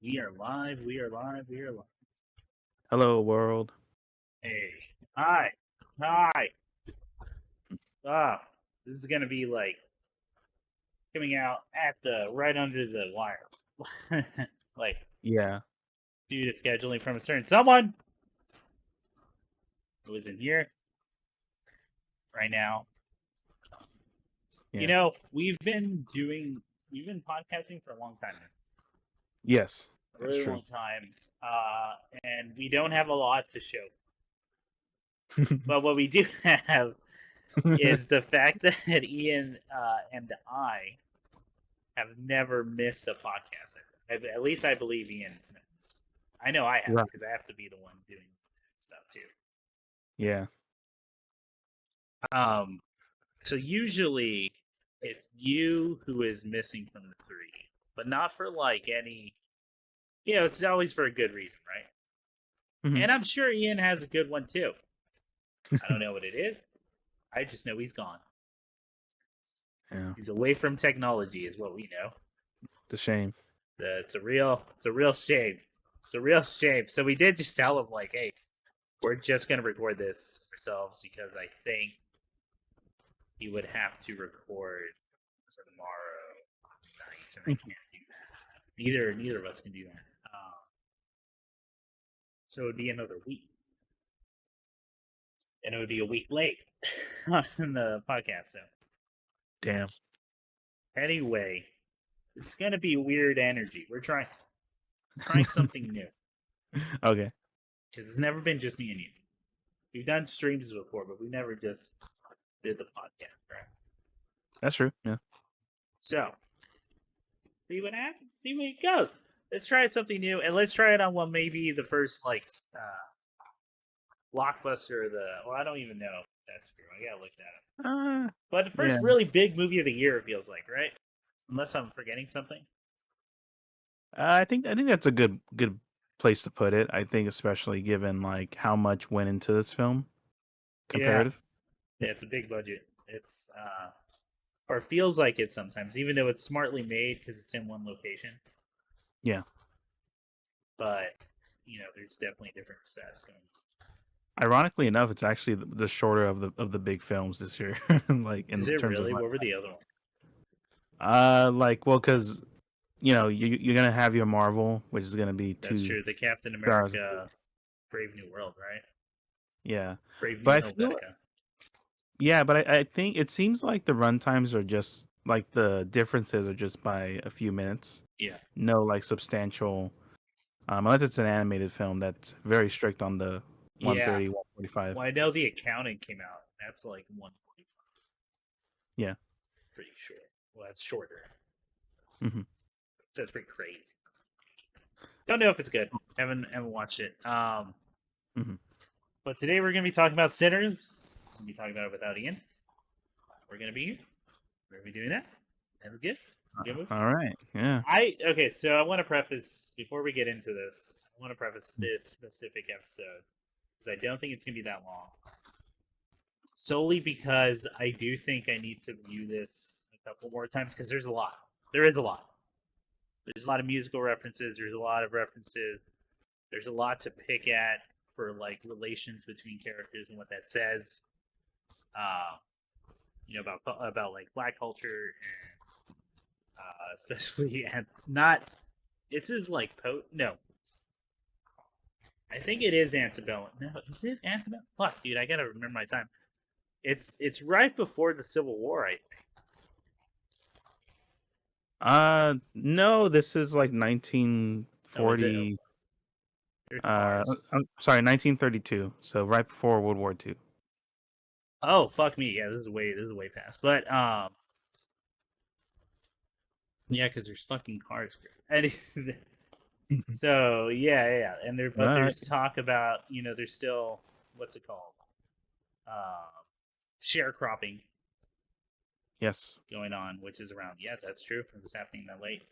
We are live. We are live. We are live. Hello, world. Hey. Hi. Hi. Ah, this is gonna be like coming out at the right under the wire. Like Yeah, due to scheduling from a certain someone who isn't here right now. yeah, We've been podcasting for a long time now. yes, A that's really true. long time. And we don't have a lot to show. But what we do have is the fact that Ian and I have never missed a podcast. At least I believe Ian's never missed. I know I have Right. because I have to be the one doing stuff too. Yeah. Um, so usually it's you who is missing from the three, but not for like any. It's always for a good reason, right? hmm And I'm sure Ian has a good one too. I don't know what it is. I just know he's gone. Yeah. He's away from technology, is what we know. It's a shame. It's a real shame. It's a real shame. So we did just tell him like, hey, we're just gonna record this ourselves because I think he would have to record tomorrow night, and I can't do that. Neither of us can do that. So it would be another week, and it would be a week late on the podcast. So Damn. anyway, it's gonna be weird energy. We're trying something new Okay. because it's never been just me and you. We've done streams before, but we never just did the podcast, right? That's true. Yeah. So see what happens. See where it goes. Let's try something new, and let's try it on one maybe the first blockbuster. I don't even know if that's true. I gotta look that up. Uh, But the first yeah. really big movie of the year, it feels like, right? Unless I'm forgetting something. I think that's a good place to put it. I think especially given like how much went into this film Yeah, comparative. yeah, it's a big budget. It's or feels like it sometimes, even though it's smartly made because it's in one location. Yeah. But there's definitely different sets going. Ironically enough, it's actually the shorter of the big films this year, like Is in it terms of really? run. What were the other ones? Like well, because you're gonna have your Marvel, which is gonna be That's two true. The Captain stars. America, Brave New World, right? Yeah, Brave but New I feel Helvetica. yeah, but I think it seems like the runtimes are just like the differences are just by a few minutes. Yeah. No, like substantial. Unless it's an animated film that's very strict on the Yeah. 130, 145. Well, I know the accounting came out. That's like 145. Yeah. Pretty short. Well, that's shorter. hmm That's pretty crazy. Don't know if it's good. Haven't watched it. hmm But today we're gonna be talking about Sinners. We're gonna be talking about it without Ian. We're gonna be here. We're gonna be doing that. That was good. Good movie. All right. Yeah. Okay. So I want to preface before we get into this. I want to preface this specific episode because I don't think it's gonna be that long. Solely because I do think I need to view this a couple more times because there's a lot. There is a lot. There's a lot of musical references. There's a lot of references. There's a lot to pick at for like relations between characters and what that says. Uh, about like black culture and especially and not. This is like no. I think it is antebellum. No, is it antebellum? Fuck, dude, I gotta remember my time. It's right before the Civil War. I think. No, this is like Oh, is it? Oh, 1940. there's Mars. I'm sorry, 1932. So right before World War II. Oh fuck me. Yeah, this is way past. But yeah, because there's fucking cars. And so yeah, and All right. there's talk about there's still what's it called sharecropping Yes. going on, which is around that's true. It was happening that late,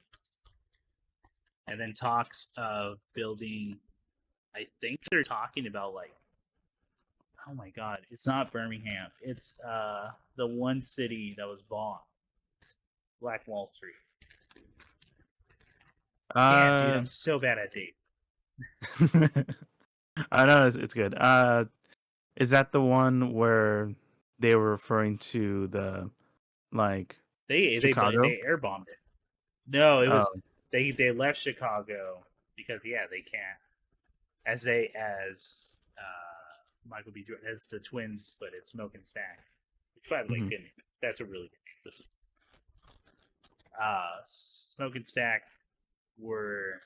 and then talks of building. I think they're talking about like oh my god, it's not Birmingham. It's the one city that was bought, Black Wall Street. Damn, dude, I'm so bad at dates. I know it's good. Is that the one where they were referring to the like Chicago? They air bombed it. No, it was Oh, they left Chicago because they can't as Michael B. Jordan as the twins, but it's Smoke and Stack. Which by the way, mhm. good name. That's a really good name. Smoke and Stack were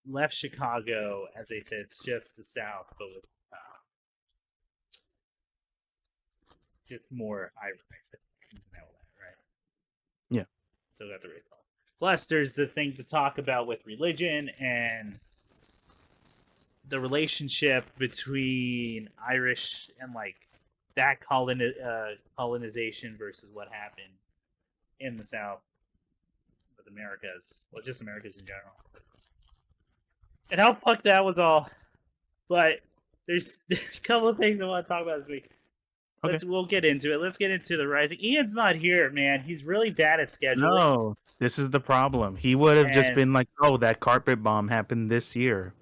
left Chicago, as they said, it's just the South, but with just more Irish. You know that, right? Yeah. So got the right call. Plus, there's the thing to talk about with religion and the relationship between Irish and like that colonization versus what happened in the South with Americas, well, just Americas in general, and how fucked that was all. But there's a couple of things I want to talk about this week. Okay. We'll get into it. Let's get into the rising. Ian's not here, man. He's really bad at scheduling. No, this is the problem. He would have just And been like, "Oh, that carpet bomb happened this year."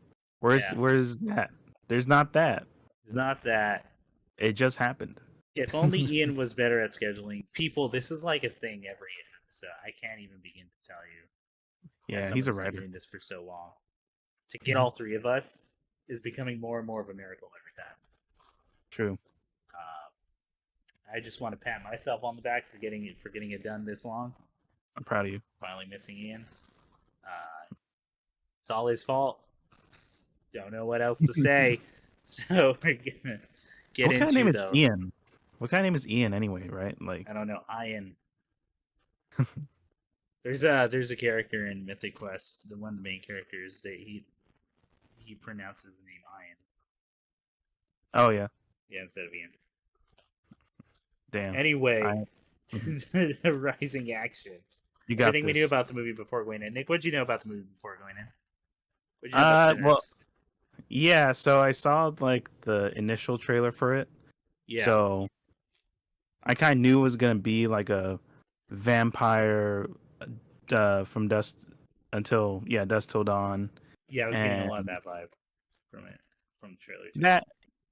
yeah, Where's that? There's not that. it's not that. It just happened. If only Ian was better at scheduling. People, this is like a thing every year. So I can't even begin to tell you. Yeah, As he's a someone who's been writer. doing this for so long, to get all three of us is becoming more and more of a miracle every time. True. I just want to pat myself on the back for getting it done this long. I'm proud of you. Finally missing Ian. It's all his fault. Don't know what else to say. So we're gonna get What kind of name into is those. Ian? What kind of name is Ian anyway? Right? Like, I don't know. Ian. There's a character in Mythic Quest. One of the main characters that he pronounces the name Ian. oh yeah, Yeah, instead of Ian. damn. Anyway, I- rising action. You got Everything we knew this. about the movie before going in. Nick, what did you know about the movie before going in? What did you know about Sinners? Well, yeah. So I saw like the initial trailer for it. Yeah. So I kind of knew it was gonna be like a vampire from dusk till dawn. Yeah, I was getting a And lot of that vibe from it, from the trailer too. that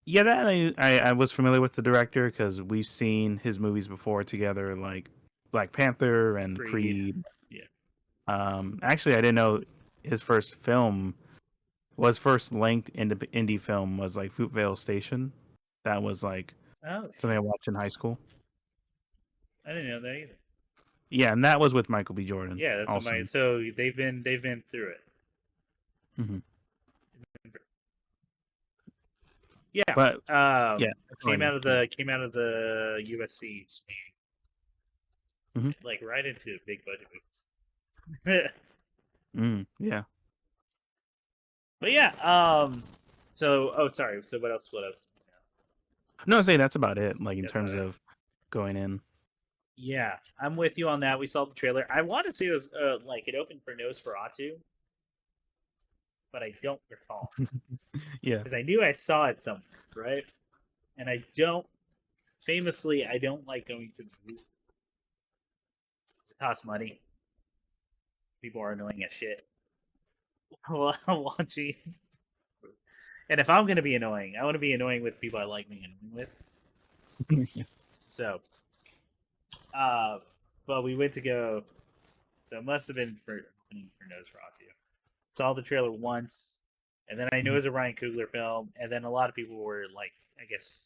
that I was familiar with the director because we've seen his movies before together, like Black Panther and Creed. Yeah. Actually, I didn't know his first length indie film was like Fruitvale Station. That was like Oh, something I watched in high school. I didn't know that either. Yeah, and that was with Michael B. Jordan. Yeah, that's also. what so they've been through it. Mhm. Yeah. But yeah, go came ahead, out of the USC Mhm. like right into big budget movies. Yeah. But yeah, so sorry. So what else? No, say that's about it. Like in That's terms about it. of going in. Yeah, I'm with you on that. We saw the trailer. I want to say it was like it opened for Nosferatu, but I don't recall Yeah. because I knew I saw it somewhere, right? And I don't like going to the movies. It costs money. People are annoying as shit while I'm watching. And if I'm gonna be annoying, I want to be annoying with people I like being annoying with. So, but we went to go. So it must have been for Nosferatu. Saw the trailer once, and then I knew it was a Ryan Coogler film, and then a lot of people were like, I guess,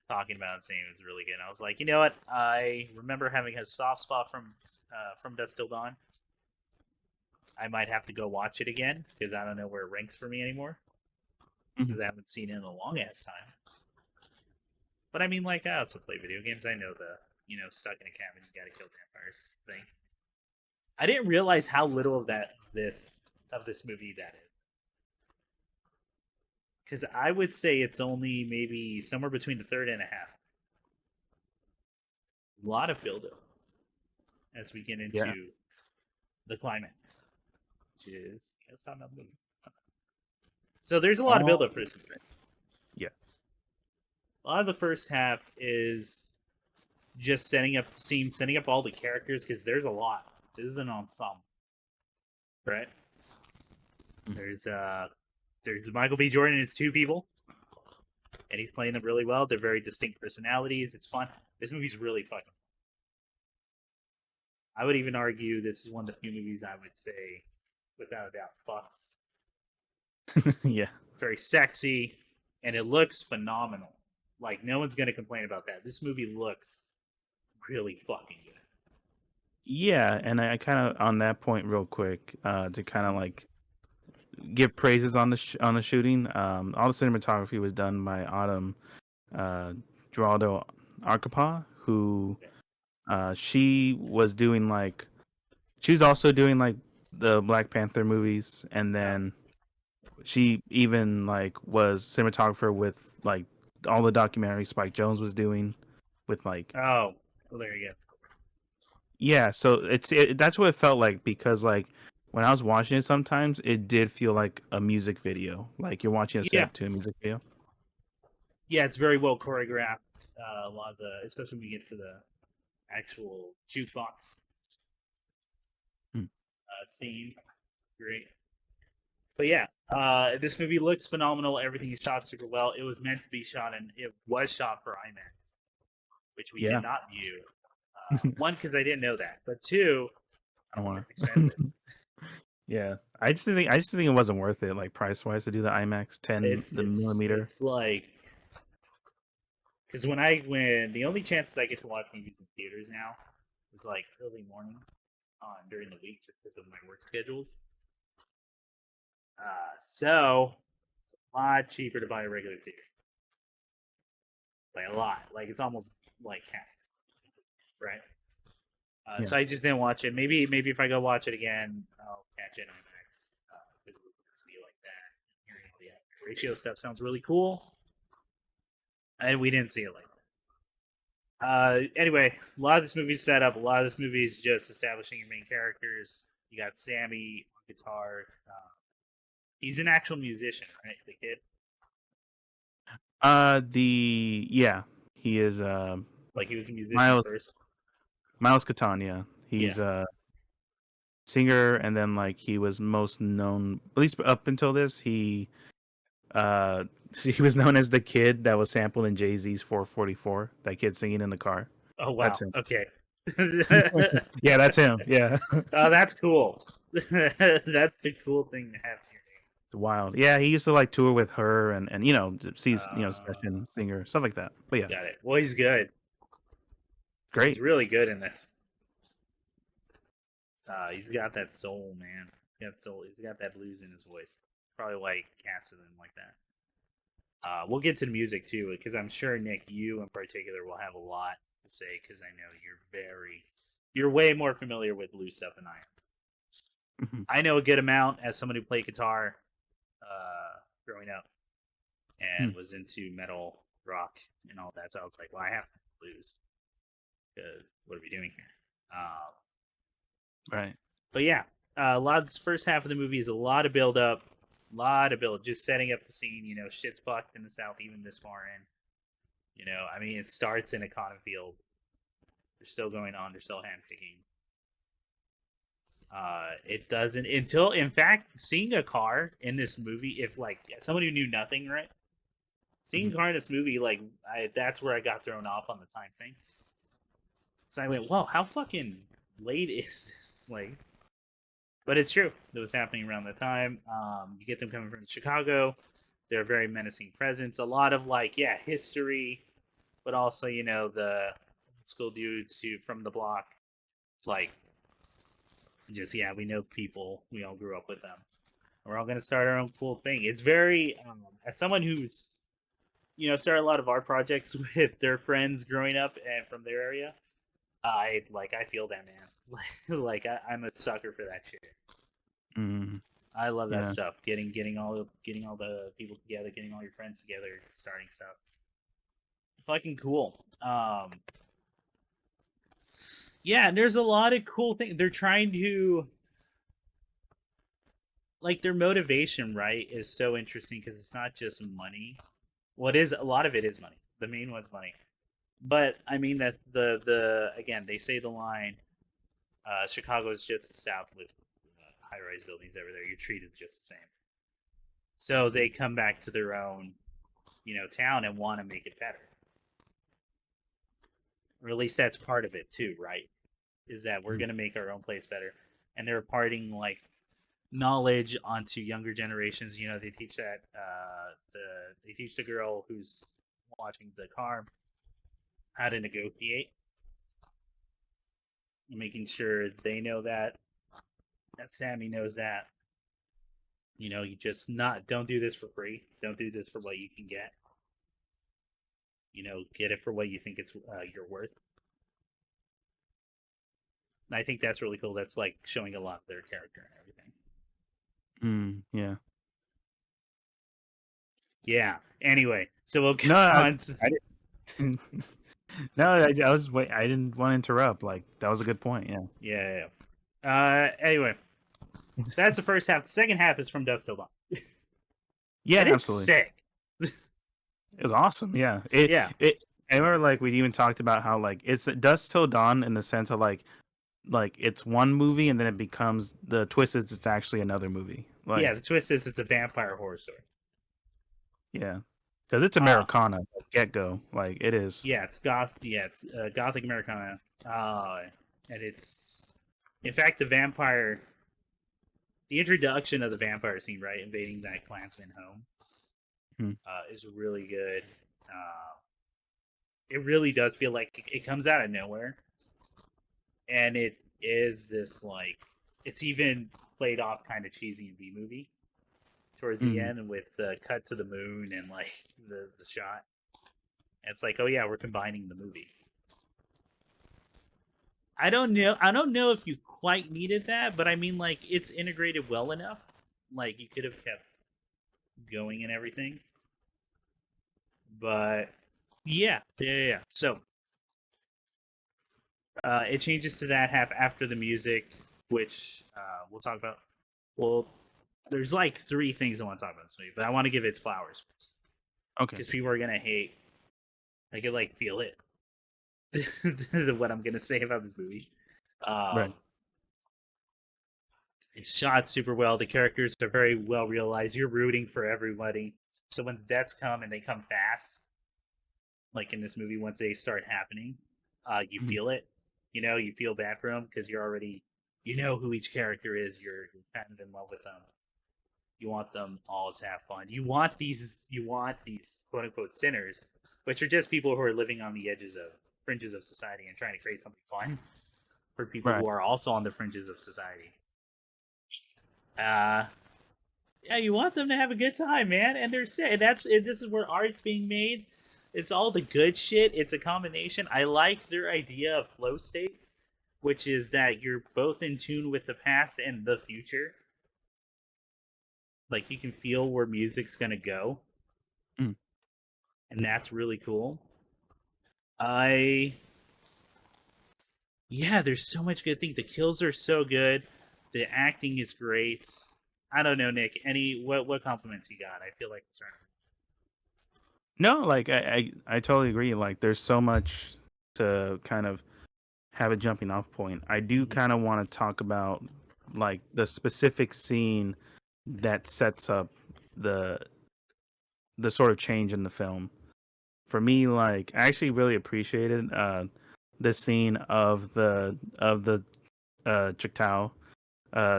talking about it, saying it was really good. And I was like, you know what? I remember having a soft spot from Dusk Till Dawn. I might have to go watch it again because I don't know where it ranks for me anymore because I haven't seen it in a long ass time. But I mean, like, I also play video games. I know the stuck in a cabin, you gotta kill vampires thing. I didn't realize how little of this movie that is. Because I would say it's only maybe somewhere between the third and a half. A lot of build-up as we get into the climax, which is that's not movie. So there's a lot of build-up for this movie. Yeah. A lot of the first half is just setting up the scene, setting up all the characters because there's a lot. This is an ensemble. right? There's Michael B. Jordan and his two people, and he's playing them really well. They're very distinct personalities. It's fun. This movie's really fun. I would even argue this is one of the few movies I would say, without a doubt, fucks. Yeah. Very sexy, and it looks phenomenal. Like, no one's gonna complain about that. This movie looks really fucking good. Yeah, and I kind of on that point real quick to kind of like give praises on the shooting. All the cinematography was done by Autumn Geraldo Arcapa, who she was doing like she was also doing like the Black Panther movies, and then she even like was cinematographer with like all the documentaries Spike Jones was doing with like Oh, well, there you go. yeah, so that's what it felt like, because like when I was watching it sometimes it did feel like a music video, like you're watching a Yeah, setup to a music video. yeah, it's very well choreographed. A lot of especially when we get to the actual jukebox Hmm. scene, great. But yeah, this movie looks phenomenal. Everything is shot super well. It was meant to be shot, and it was shot for IMAX, which we Yeah. did not view. One, because I didn't know that, but two, I don't want it's expensive. to. Yeah, I just think it wasn't worth it, like price wise, to do the IMAX 10 It's the it's millimeter. it's like because when the only chances I get to watch movies in theaters now is like early morning during the week just because of my work schedules. So it's a lot cheaper to buy a regular theater. Like a lot. Like it's almost like half, right? Yeah. So I just didn't watch it. Maybe if I go watch it again, I'll catch it on IMAX because it would be like that. Hearing all the ratio stuff sounds really cool, and we didn't see it like that. Anyway, a lot of this movie's set up. A lot of this movie is just establishing your main characters. You got Sammy on guitar. He's an actual musician, right? The kid. He is Like he was a musician Miles first. Catania. Yeah. He's a singer, and then like he was most known, at least up until this, uh he was known as the kid that was sampled in Jay-Z's 444. That kid singing in the car. Oh wow. That's him. Okay. Yeah, that's him. Yeah. Oh, that's cool. That's the cool thing to have here. It's wild. Yeah, he used to like tour with her, and sees Uh, session singer, stuff like that. But yeah, got it. Well, he's good. He's great. really good in this. He's got that soul, man. He's got soul. He's got that blues in his voice. Probably why he casted him like that. We'll get to the music too, because I'm sure Nick, you in particular, will have a lot to say because I know you're way more familiar with blues stuff than I am. Mhm. I know a good amount as someone who played guitar growing up and was into metal, rock, and all that. So I was like, well, I have to blues because what are we doing here? Right. But yeah, a lot of this first half of the movie is a lot of build up, just setting up the scene. You know, shit's fucked in the South even this far in. You know, I mean, it starts in a cotton field. They're still going on. They're still handpicking. It doesn't until, in fact, seeing a car in this movie. If like someone who knew nothing, right? Seeing a car in this movie, like that's where I got thrown off on the time thing. So I went, "Whoa, how fucking late is this?" Like, but it's true. It was happening around the time. You get them coming from Chicago. They're a very menacing presence. A lot of like, yeah, history, but also the school dudes who from the block, like, just yeah, we know people. We all grew up with them. We're all gonna start our own cool thing. It's very as someone who's started a lot of art projects with their friends growing up and from their area. I feel that, man. I'm a sucker for that shit. Mm-hmm. I love that Yeah. stuff. Getting all the people together, getting all your friends together, starting stuff. Fucking cool. Yeah, and there's a lot of cool things. They're trying to their motivation, right, is so interesting because it's not just money. Well, it is a lot of it is money. The main one's money. But I mean that the again they say the line, Chicago is just the South with high-rise buildings over there. You're treated just the same. So they come back to their own, town and want to make it better. Or at least that's part of it too, right? Is that we're gonna make our own place better, and they're imparting like knowledge onto younger generations. They teach that they teach the girl who's watching the car how to negotiate, making sure they know that Sammy knows that. You just don't do this for free. Don't do this for what you can get. Get it for what you think it's you're worth. And I think that's really cool. That's like showing a lot of their character and everything. Yeah. Yeah. Anyway, so we'll go I on. didn't. No, I was wait. I didn't want to interrupt. Like that was a good point. Yeah. Yeah. Anyway, that's the first half. The second half is From Dusk Till Dawn. Yeah, and it's absolutely. sick. It was awesome. Yeah. Yeah. I remember like we even talked about how like it's Dusk Till Dawn in the sense of like it's one movie and then it becomes the twist is it's actually another movie. Like, yeah, the twist is it's a vampire horror story. Yeah, because it's Americana get go. Like it is. Yeah, it's it's Gothic Americana, and it's in fact the introduction of the vampire scene, right, invading that Klansman home, is really good. It really does feel like it comes out of nowhere, and it is this like it's even played off kind of cheesy in B movie towards the end with the cut to the moon and like the shot. And it's like, oh yeah, we're combining the movie. I don't know if you quite needed that, but I mean like it's integrated well enough. Like you could have kept going and everything. But yeah. So it changes to that half after the music, which we'll talk about. Well, there's like 3 things I want to talk about this movie, but I want to give its flowers first. Okay. Because people are gonna hate. I can like feel it. What I'm gonna say about this movie. Right. It's shot super well. The characters are very well realized. You're rooting for everybody. So when the deaths come and they come fast, like in this movie, once they start happening, you feel it. You feel bad for them because you're already, who each character is. You're kind of in love with them. You want them all to have fun. You want these quote unquote sinners, which are just people who are living on the fringes of society and trying to create something fun for people who are also on the fringes of society. Yeah, you want them to have a good time, man, and they're sick. This is where art's being made. It's all the good shit. It's a combination. I like their idea of flow state, which is that you're both in tune with the past and the future. Like you can feel where music's gonna go, and that's really cool. There's so much good thing. The kills are so good. The acting is great. I don't know, Nick. What compliments you got? I feel like it's starting. No, like I totally agree. Like there's so much to kind of have a jumping off point. I do kind of want to talk about like the specific scene that sets up the sort of change in the film. For me, like I actually really appreciated this scene of the Chictaw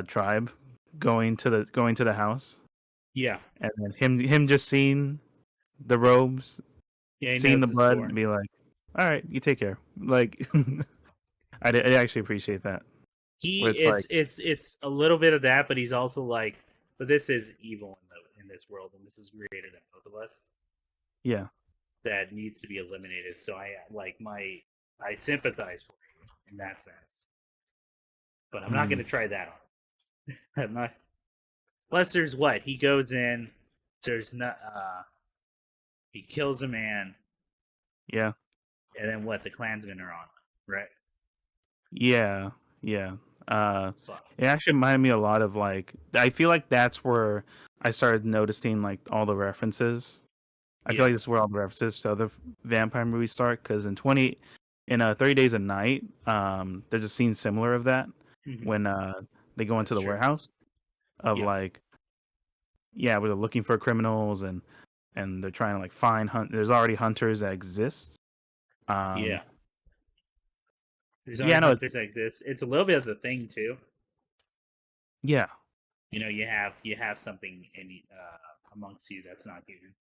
tribe going to the house. Yeah, and then him just seeing the robes, seeing the blood, and be like, "All right, you take care." Like, I actually appreciate that. It's a little bit of that, but he's also like, but this is evil in this world, and this is greater than both of us. Yeah, that needs to be eliminated. So I sympathize for you in that sense, but I'm not going to try that on. I'm not. Unless there's what he goes in, there's not. He kills a man. Yeah. And then what? The Klansmen are on, right? Yeah. It actually reminded me a lot of like I feel like that's where I started noticing like all the references. I feel like this is where all the references to other vampire movies start because in 30 Days a Night, there's a scene similar of that when they go into the warehouse of Yeah. like, yeah, where they're looking for criminals and they're trying to like find there's already hunters that exist. Yeah. There's Yeah, already no, hunters that exist. It's a little bit of the thing too. yeah, You have something in amongst you that's not human.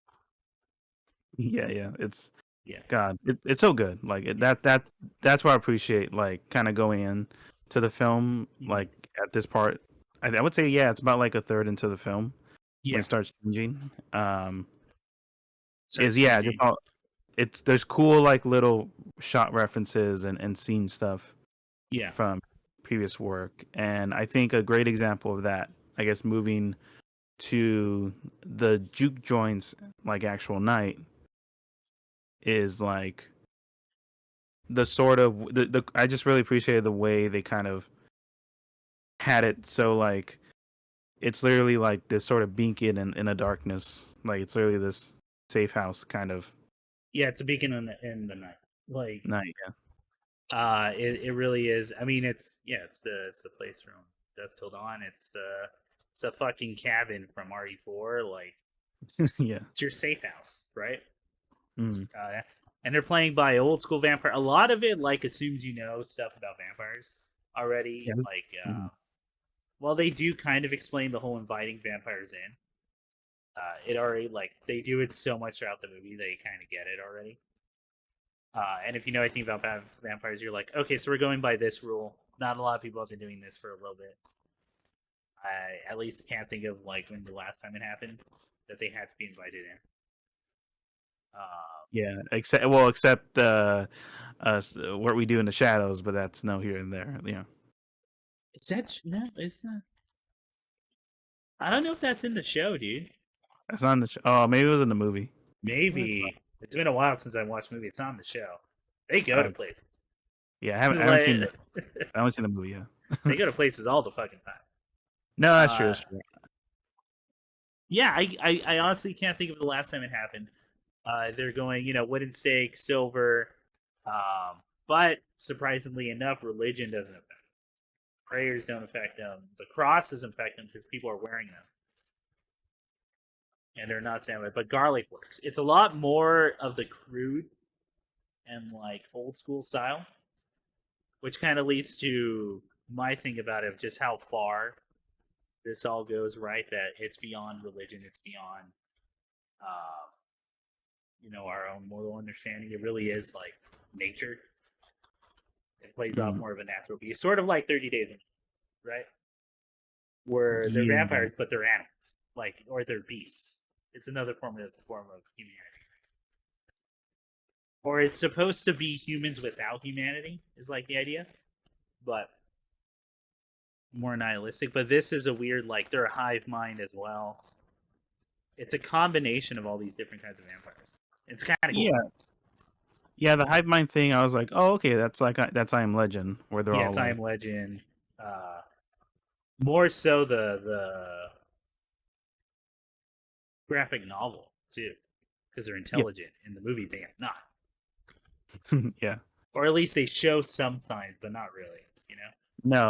yeah. It's Yeah. God, it's so good. Like that's what I appreciate. Like kind of going in to the film, Mhm. like at this part, I would say yeah, it's about like a third into the film when Yeah. it starts changing. Is Starts yeah, just changing. all, it's there's cool like little shot references and scene stuff Yeah. from previous work, and I think a great example of that, I guess, moving to the juke joints like actual night is like the sort of the I just really appreciated the way they kind of had it so like it's literally like this sort of beacon in a darkness, like it's literally this safe house kind of Yeah. It's a beacon in the night. Like, night. it really is. I mean, it's the place from dusk till dawn. It's the fucking cabin from RE4. Like, Yeah. Yeah. it's your safe house, right? Mm. And they're playing by old school vampire. A lot of it like assumes you know stuff about vampires already. Yeah. Like, Mhm. well, they do kind of explain the whole inviting vampires in. It already like they do it so much throughout the movie they kind of get it already. And if you know anything about vampires, you're like, okay, so we're going by this rule. Not a lot of people have been doing this for a little bit. I at least can't think of like when the last time it happened that they had to be invited in. Uh, Yeah, except what we do in the shadows, but that's no here and there. Yeah, is that no? It's not. I don't know if that's in the show, dude. that's not in the oh, maybe it was in the movie. Maybe it's been a while since I watched a movie. It's not in the show. They go to Okay. places. Yeah, I haven't seen Like, I haven't seen the movie yet. they go to places all the fucking time. No, that's true. Uh, That's true. yeah, I honestly can't think of the last time it happened. They're going, wooden stake, silver, but surprisingly enough, religion doesn't affect them. Prayers don't affect them. The cross doesn't affect them because people are wearing them and they're not standing by. But garlic works. It's a lot more of the crude and like old school style, which kind of leads to my thing about it of just how far this all goes. Right, that it's beyond religion. It's beyond uh, our own moral understanding. It really is like nature. It plays off Mm. more of a natural beast, sort of like 30 Days, right? Where they're Yeah, vampires, but they're animals, like or they're beasts. It's another form of humanity, or it's supposed to be humans without humanity. Is like the idea, but more nihilistic. But this is a weird like they're a hive mind as well. It's a combination of all these different kinds of vampires. It's kind of cool. yeah, yeah. The hive mind thing, I was like, oh, okay, that's like that's I Am Legend, where they're Yeah, all it's I like, Am Legend. Uh, More so the graphic novel too, because they're yeah, intelligent. In the movie, they are not, yeah. or at least they show some signs, but not really. You know?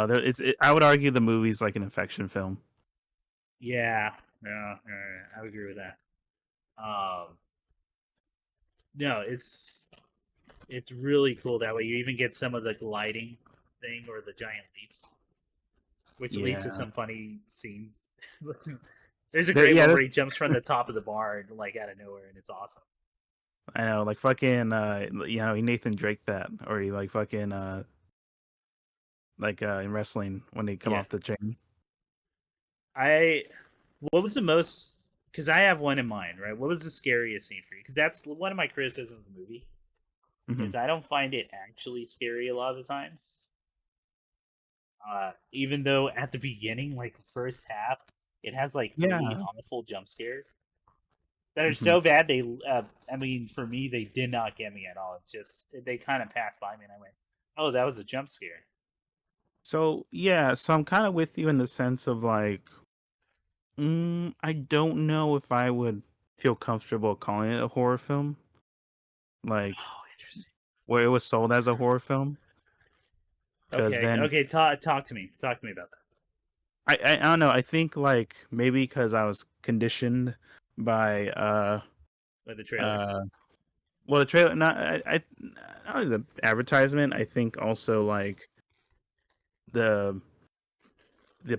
No, I would argue the movie's like an infection film. Yeah, yeah, I would agree with that. Um, no, it's really cool that way. You even get some of the gliding thing or the giant leaps, which leads to Yeah, some funny scenes. There's a there. great Yeah, one where he jumps from the top of the bar like out of nowhere, and it's awesome. I know, like fucking, he Nathan Drake that, or he like fucking, in wrestling when they come Yeah, off the chain. I what was the most? Because I have one in mind, right? What was the scariest scene for you? Because that's one of my criticisms of the movie Hmm. is I don't find it actually scary a lot of the times. Even though at the beginning, like the first half, it has like three Yeah. awful jump scares that are Hmm. so bad. I mean, for me, they did not get me at all. It's just they kind of passed by me, and I went, "Oh, that was a jump scare." So yeah, so I'm kind of with you in the sense of like, I don't know if I would feel comfortable calling it a horror film, like Oh, interesting. where it was sold as a horror film, because Okay, then okay. Talk to me. Talk to me about that. I don't know. I think like maybe because I was conditioned by By the trailer. uh well the trailer not not only the advertisement. I think also like the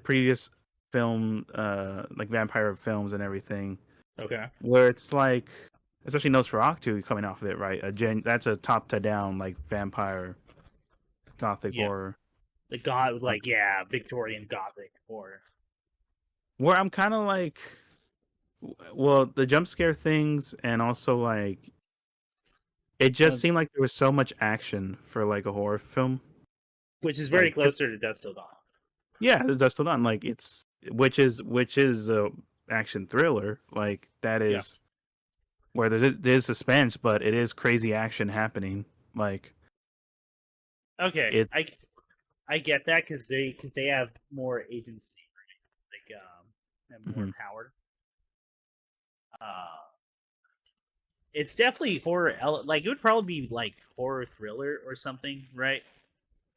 previous film like vampire films and everything Okay. where it's like especially Nosferatu coming off of it, right? That's a top to down like vampire gothic Yeah. horror. The god, Like like, yeah, Victorian Gothic horror. where I'm kind of like, well, the jump scare things and also like it just One, seemed like there was so much action for like a horror film. which is very Like closer to Dust Till Dawn. yeah, this Dust Till Dawn. Like it's which is a action thriller. Like that Yeah. is where there's suspense, but it is crazy action happening. Like Okay, it. I get that because they have more agency, like and more Mhm, power. Uh, it's definitely horror. Like it would probably be like horror thriller or something, right?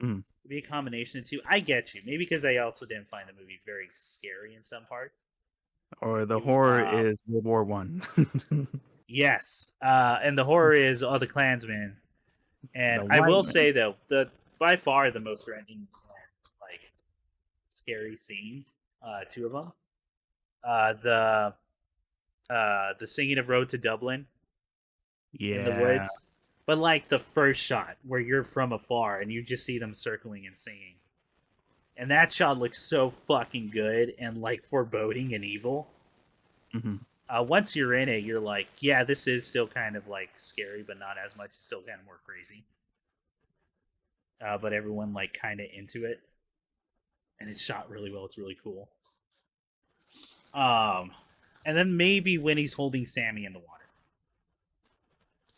mhm. It'd be a combination of two. I get you. Maybe because I also didn't find the movie very scary in some parts. Or the You, horror is World War I. yes, and the horror is all the Klansmen. And The I white will man. say though, the by far the most threatening, like scary scenes, two of them, uh, the the singing of "Road to Dublin" in the Yeah. woods, but like the first shot where you're from afar and you just see them circling and singing, and that shot looks so fucking good and like foreboding and evil. Mhm. Once you're in it, you're like, yeah, this is still kind of like scary, but not as much. It's still kind of more crazy. But everyone like kind of into it, and it's shot really well. It's really cool. Um, and then maybe when he's holding Sammy in the water,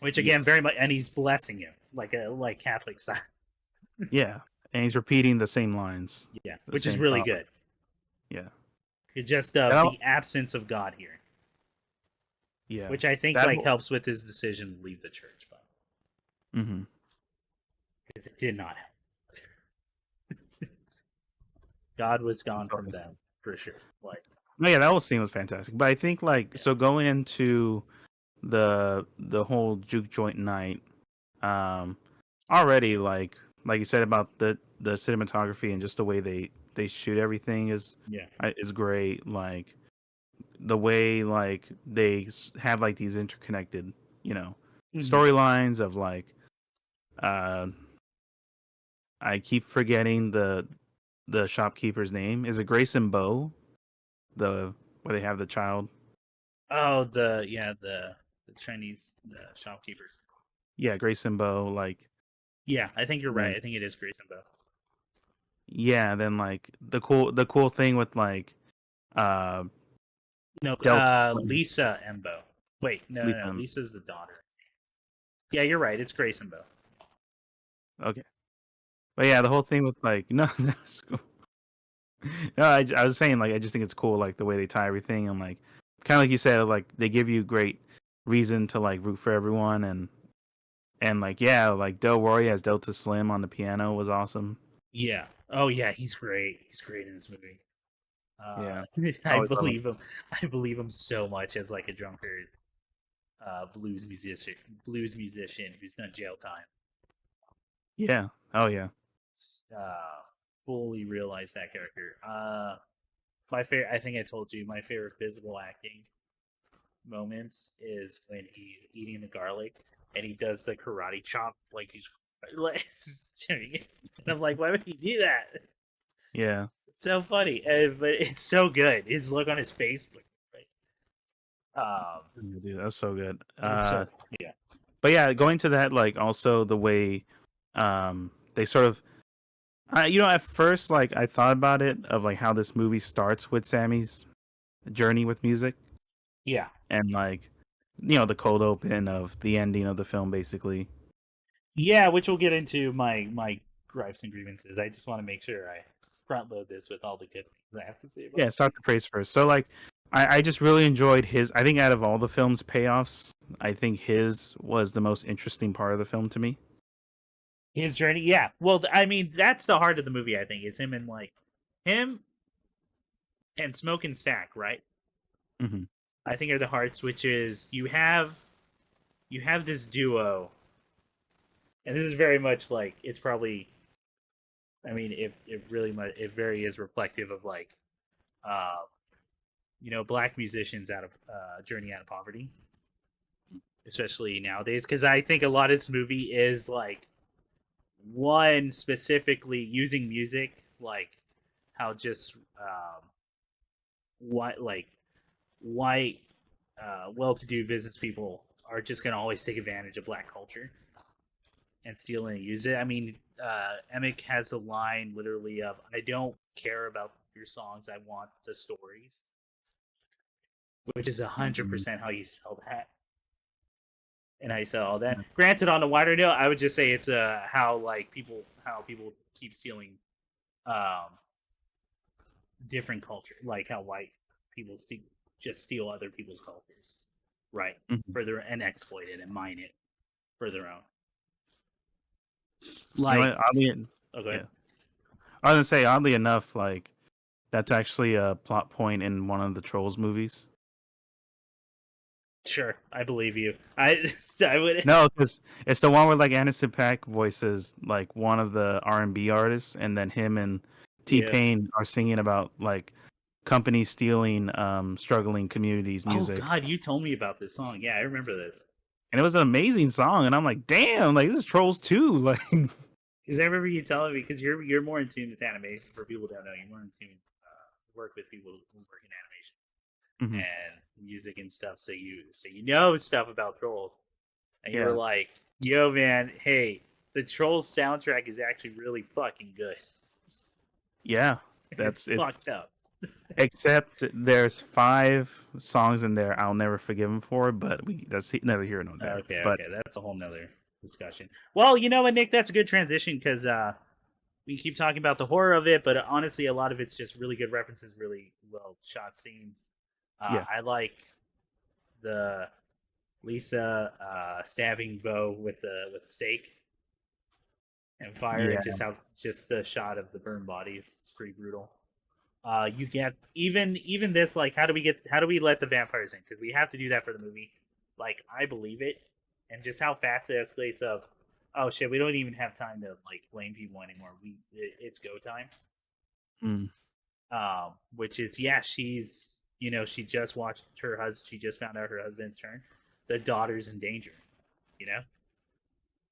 which again, Yes. very much, and he's blessing him like a like Catholic style. Yeah. And he's repeating the same lines. Yeah, The which is same really thought. good. Yeah. It's just That the all, absence of God here, yeah. which I think That like whole helps with his decision to leave the church, but mhm. because it did not help. God was gone from them for sure. Like, No, yeah, that whole scene was fantastic. But I think like yeah, so going into the whole juke joint night, um already like you said about the cinematography and just the way they shoot everything yeah, is great. Like the way like have like these interconnected, you know, mm-hmm. storylines of like uh I keep forgetting the shopkeeper's name. Is it Grayson Bow? The where they have the child? Oh, the Chinese shopkeepers. Yeah, Grayson Bow. Like Yeah, I think you're right. then I think it is Grayson Bow. yeah, then like the cool thing with like uh No, Delta Slim. Lisa Embo. Wait, no. Letham. Lisa's the daughter. Yeah, you're right. It's Grayson Bow. Okay, but yeah, the whole thing with like no, that's cool. No, I was saying like I just think it's cool like the way they tie everything and like kind of like you said like they give you great reason to like root for everyone and like yeah like Del Roy as Delta Slim on the piano was awesome. Yeah. Oh yeah, he's great. He's great in this movie. Yeah, I I always love him. believe him. I believe him so much as like a drunkard blues musician who's done jail time. Yeah. Oh yeah. Uh, fully realize that character. My favorite. I think I told you my favorite physical acting moments is when he's eating the garlic and he does the karate chop like he's like doing it. And I'm like, why would he do that? Yeah. It's so funny, but it's so good. His look on his face, Yeah, dude, that's so good. it's so yeah, But yeah, going to that, like also the way, they sort of, at first, like I thought about it of like how this movie starts with Sammy's journey with music yeah, and like, the cold open of the ending of the film, basically. yeah. Which we'll get into my gripes and grievances. I just want to make sure I front load this with all the good things I have to say about Yeah, the start movie. the praise first. So like, I just really enjoyed his. I think out of all the film's payoffs, I think his was the most interesting part of the film to me. His journey, yeah. Well, I mean, that's the heart of the movie. I think is him and like him. and Smoke and Stack, right? Hmm. I think are the hearts, which is you have this duo, and this is very much like it's probably. I mean, it really much it very is reflective of like, uh, black musicians out of journey out of poverty, especially nowadays. Because I think a lot of this movie is like one specifically using music, like how just what like white well-to-do business people are just gonna always take advantage of black culture and steal and use it. I mean, Emick has a line literally of "I don't care about your songs, I want the stories," which is 100% how you sell that and how you sell all that. Granted, on a wider note, I would just say it's how people keep stealing um, different culture, like how white people just steal other people's cultures, right? Hmm. Further and exploit it and mine it for their own. You know Like, what? Oddly, okay, yeah, I was gonna say, oddly enough, like that's actually a plot point in one of the Trolls movies. sure, I believe you. I would. No, because it's the one where like Anderson .Paak voices like one of the R&B artists, and then him and T Yeah. Pain are singing about like companies stealing struggling communities' Oh music, God, you told me about this song. Yeah, I remember this. and it was an amazing song. And I'm like, damn, like this is Trolls too. Like, Because I remember you telling me because you're more in tune with animation. For people who don't know, you're more in tune. Work with people who work in animation mhm, and music and stuff. So you know stuff about trolls, and you were yeah, like, "Yo, man, hey, the Trolls soundtrack is actually really fucking good. yeah, It's that's it's. fucked up." Except there's 5 songs in there I'll never forgive him for, but that's neither here nor there. Okay, But okay, that's a whole nother discussion. Well, you know what, Nick, that's a good transition because we keep talking about the horror of it, but honestly, a lot of it's just really good references, really well shot scenes. yeah, I like the Lisa stabbing Bo with the stake and fire, and yeah, just the shot of the burned bodies. It's pretty brutal. You get even this like how do we let the vampires in? Because we have to do that for the movie. Like I believe it, and just how fast it escalates. Of oh shit, we don't even have time to like blame people anymore. It's go time. mm, Which is yeah, she just watched her husband. She just found out her husband's turn. The daughter's in danger. You know,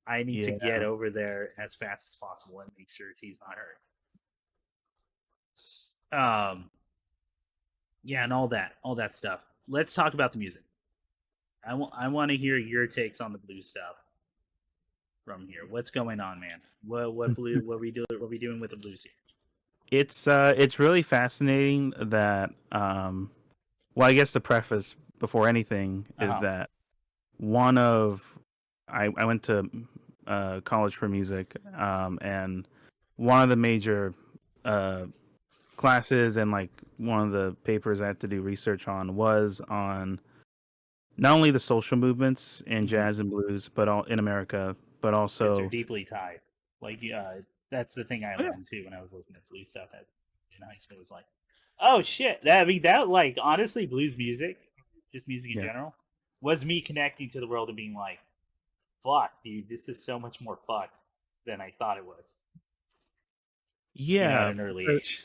I need to yeah. get over there as fast as possible and make sure she's not hurt. Yeah, and all that stuff. Let's talk about the music. I want to hear your takes on the blues stuff from here. What's going on, man? What blue? What we doing with the blues here? It's really fascinating that well, I guess the preface before anything Uh is huh. that one of I went to college for music, and one of the major uh classes and like one of the papers I had to do research on was on not only the social movements in Mm-hmm. jazz and blues, but all in America, but Because they're also deeply tied. Like, that's the thing I oh, yeah, learned too when I was listening to blues stuff in high school. Was like, oh shit, that like honestly, blues music, just music in yeah, general, was me connecting to the world and being like, fuck, dude, this is so much more fucked than I thought it was. At yeah, an early age.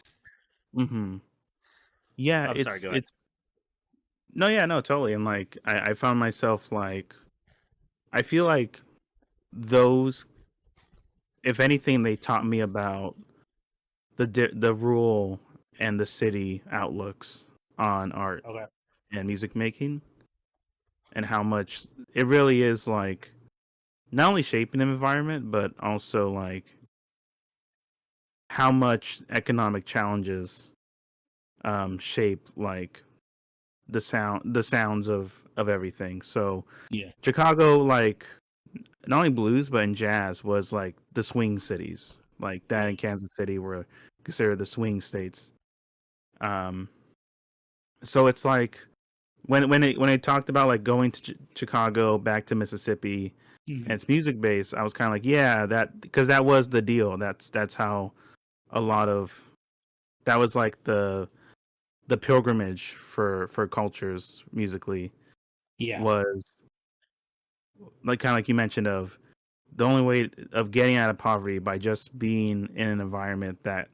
mm-hmm. Yeah, I'm sorry. Go ahead. it's no, yeah, no, totally. And like I found myself like I feel like those, if anything, they taught me about the rural and the city outlooks on art Okay. and music making, and how much it really is like not only shaping an environment, but also like how much economic challenges shape like the sounds of everything. So Yeah. Chicago, like not only blues but in jazz, was like the swing cities. Like that Yeah. and Kansas City were considered the swing states. Um, so it's like when it talked about like going to Chicago back to Mississippi and Mhm. it's music based, I was kind of like, yeah, that because that was the deal. That's how a lot of that was like the pilgrimage for cultures musically Yeah. was like kind of like you mentioned of the only way of getting out of poverty by just being in an environment that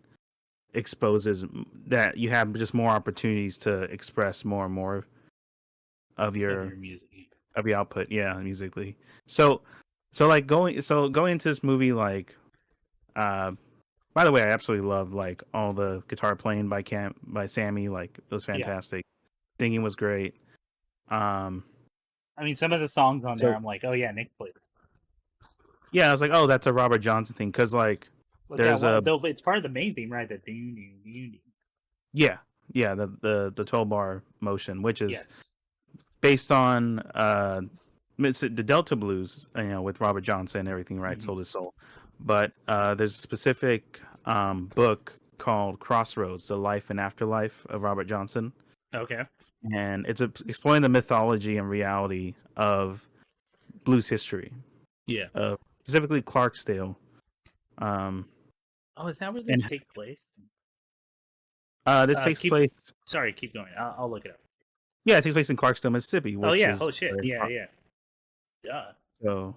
exposes that you have just more opportunities to express more and more of Of your your music. output, yeah, musically. So like going into this movie, like uh by the way, I absolutely love like all the guitar playing by Sammy, like it was Yeah. fantastic. Singing was great. um I mean, some of the songs on there, so I'm like, oh yeah, Nick played. yeah, I was like, oh, that's a Robert Johnson thing, because like What's that? there's a Though it's part of the main theme, right? The doo doo doo doo. yeah, yeah, the 12 bar motion, which is Yes. based on it's the Delta Blues, with Robert Johnson and everything, right? Hmm. Soul to Soul. But there's a specific book called Crossroads: The Life and Afterlife of Robert Johnson, Okay. and it's exploring the mythology and reality of blues history, Yeah. specifically Clarksdale. Um, Oh, is that where this and takes place? this takes Keep. place, Sorry, keep going. I'll look it up. yeah, it takes place in Clarksdale, Mississippi, Oh which yeah. is Oh shit. Yeah. Yeah. Duh. so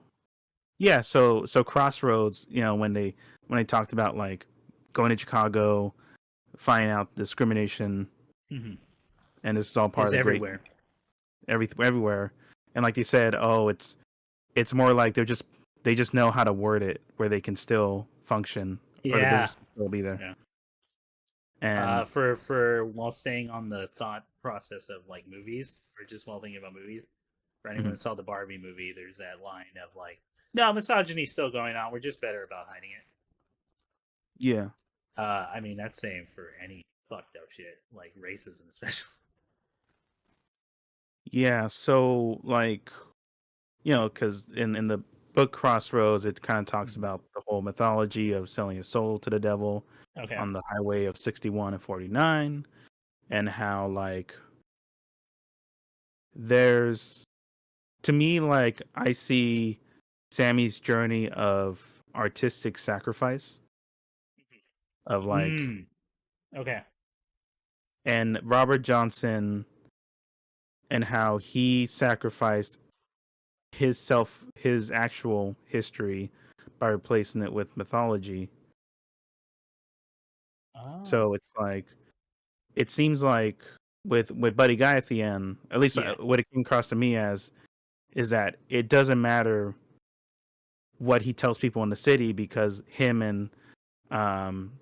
yeah, so Crossroads, when they talked about like going to Chicago, finding out discrimination, Hmm. and this is all part Is of the great everywhere. everywhere, and like they said, oh, it's more like they just know how to word it where they can still function or the Yeah. business can still be there, Yeah. and For while staying on the thought process of like movies, or just while thinking about movies, for anyone mhm, who saw the Barbie movie, there's that line of like, "No, misogyny's still going on. We're just better about hiding it." yeah, I mean, that's same for any fucked up shit, like racism, especially. yeah. So like because in the book Crossroads, it kind of talks Mhm. about the whole mythology of selling a soul to the devil Okay. on the highway of 61 and 49, and how like there's to me like I see Sammy's journey of artistic sacrifice of like Mm. Okay. and Robert Johnson and how he sacrificed his actual history by replacing it with mythology. Oh. So it's like it seems like with Buddy Guy at the end, at least Yeah. what it came across to me as is that it doesn't matter what he tells people in the city because him and um,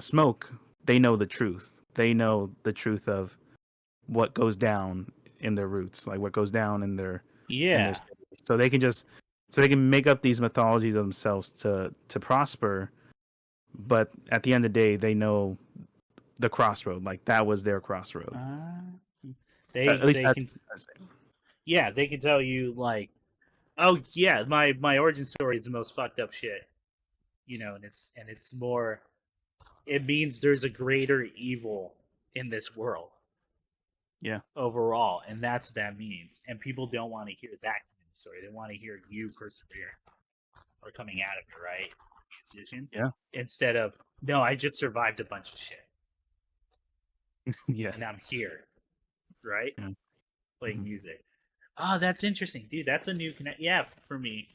Smoke, they know the truth. They know the truth of what goes down in their roots, like what goes down in their Yeah. city. So they can just so they can make up these mythologies of themselves to prosper. But at the end of the day, they know the crossroad. Like that was their crossroad. Uh, At least they can, that's yeah, they can tell you like, oh yeah, my origin story is the most fucked up shit, and it's more. It means there's a greater evil in this world yeah, overall, and that's what that means. And people don't want to hear that kind of story. They want to hear you persevere or coming out of it, right? Musician, yeah, instead of no, I just survived a bunch of shit yeah, and I'm here, right? yeah. Playing Mhm. music. Oh, that's interesting, dude. That's a new connect. Yeah, for me,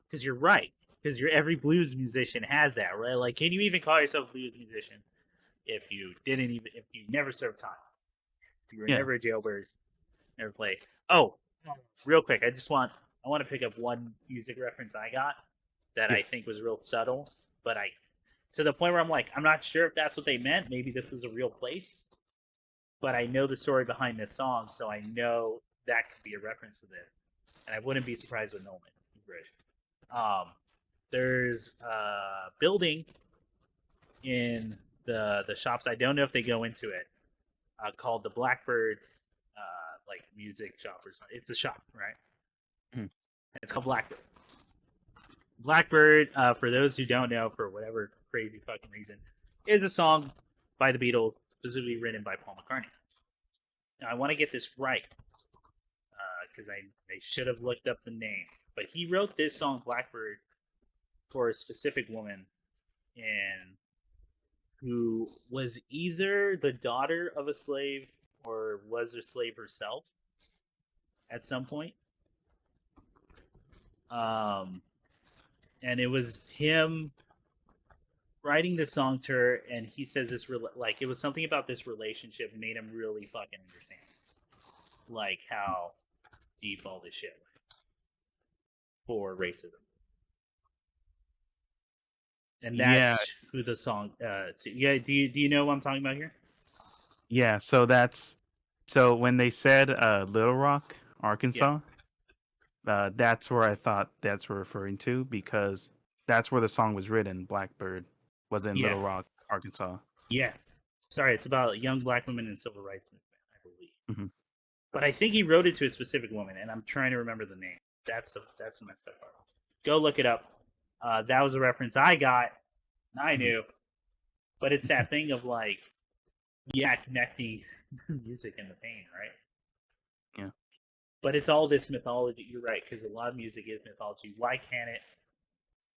because you're right. Because every blues musician has that, right? Like, can you even call yourself a blues musician if you never served time, if you were Yeah, never a jailbird, never played? Oh, real quick, I want to pick up one music reference I got that yeah, I think was real subtle, but I to the point where I'm like, I'm not sure if that's what they meant. Maybe this is a real place, but I know the story behind this song, so I know that could be a reference to this, and I wouldn't be surprised with Nolan Bridge. Um, there's a building in the shops. I don't know if they go into it. Called the Blackbird, like music shop or something. It's a shop, right? mhm, It's called Blackbird. Blackbird, for those who don't know, for whatever crazy fucking reason, is a song by the Beatles, specifically written by Paul McCartney. Now, I want to get this right because I should have looked up the name, but he wrote this song Blackbird for a specific woman in who was either the daughter of a slave or was a slave herself at some point. Um, and it was him writing the song to her, and he says this like it was something about this relationship made him really fucking understand, like how deep all this shit went for racism, and Yeah, that's who the song. Yeah, do you know what I'm talking about here? yeah. So when they said Little Rock, Yeah, Arkansas, that's where I thought that's referring to because that's where the song was written. Blackbird was in yeah, Little Rock, Arkansas. yes. Sorry, it's about young black women in civil rights movement, I believe. Hmm. But I think he wrote it to a specific woman, and I'm trying to remember the name. That's the messed up part. Go look it up. That was a reference I got. I Hmm. knew, but it's that thing of like, yeah, connecting music and the pain, right? Yeah. But it's all this mythology. You're right, because a lot of music is mythology. Why can't it?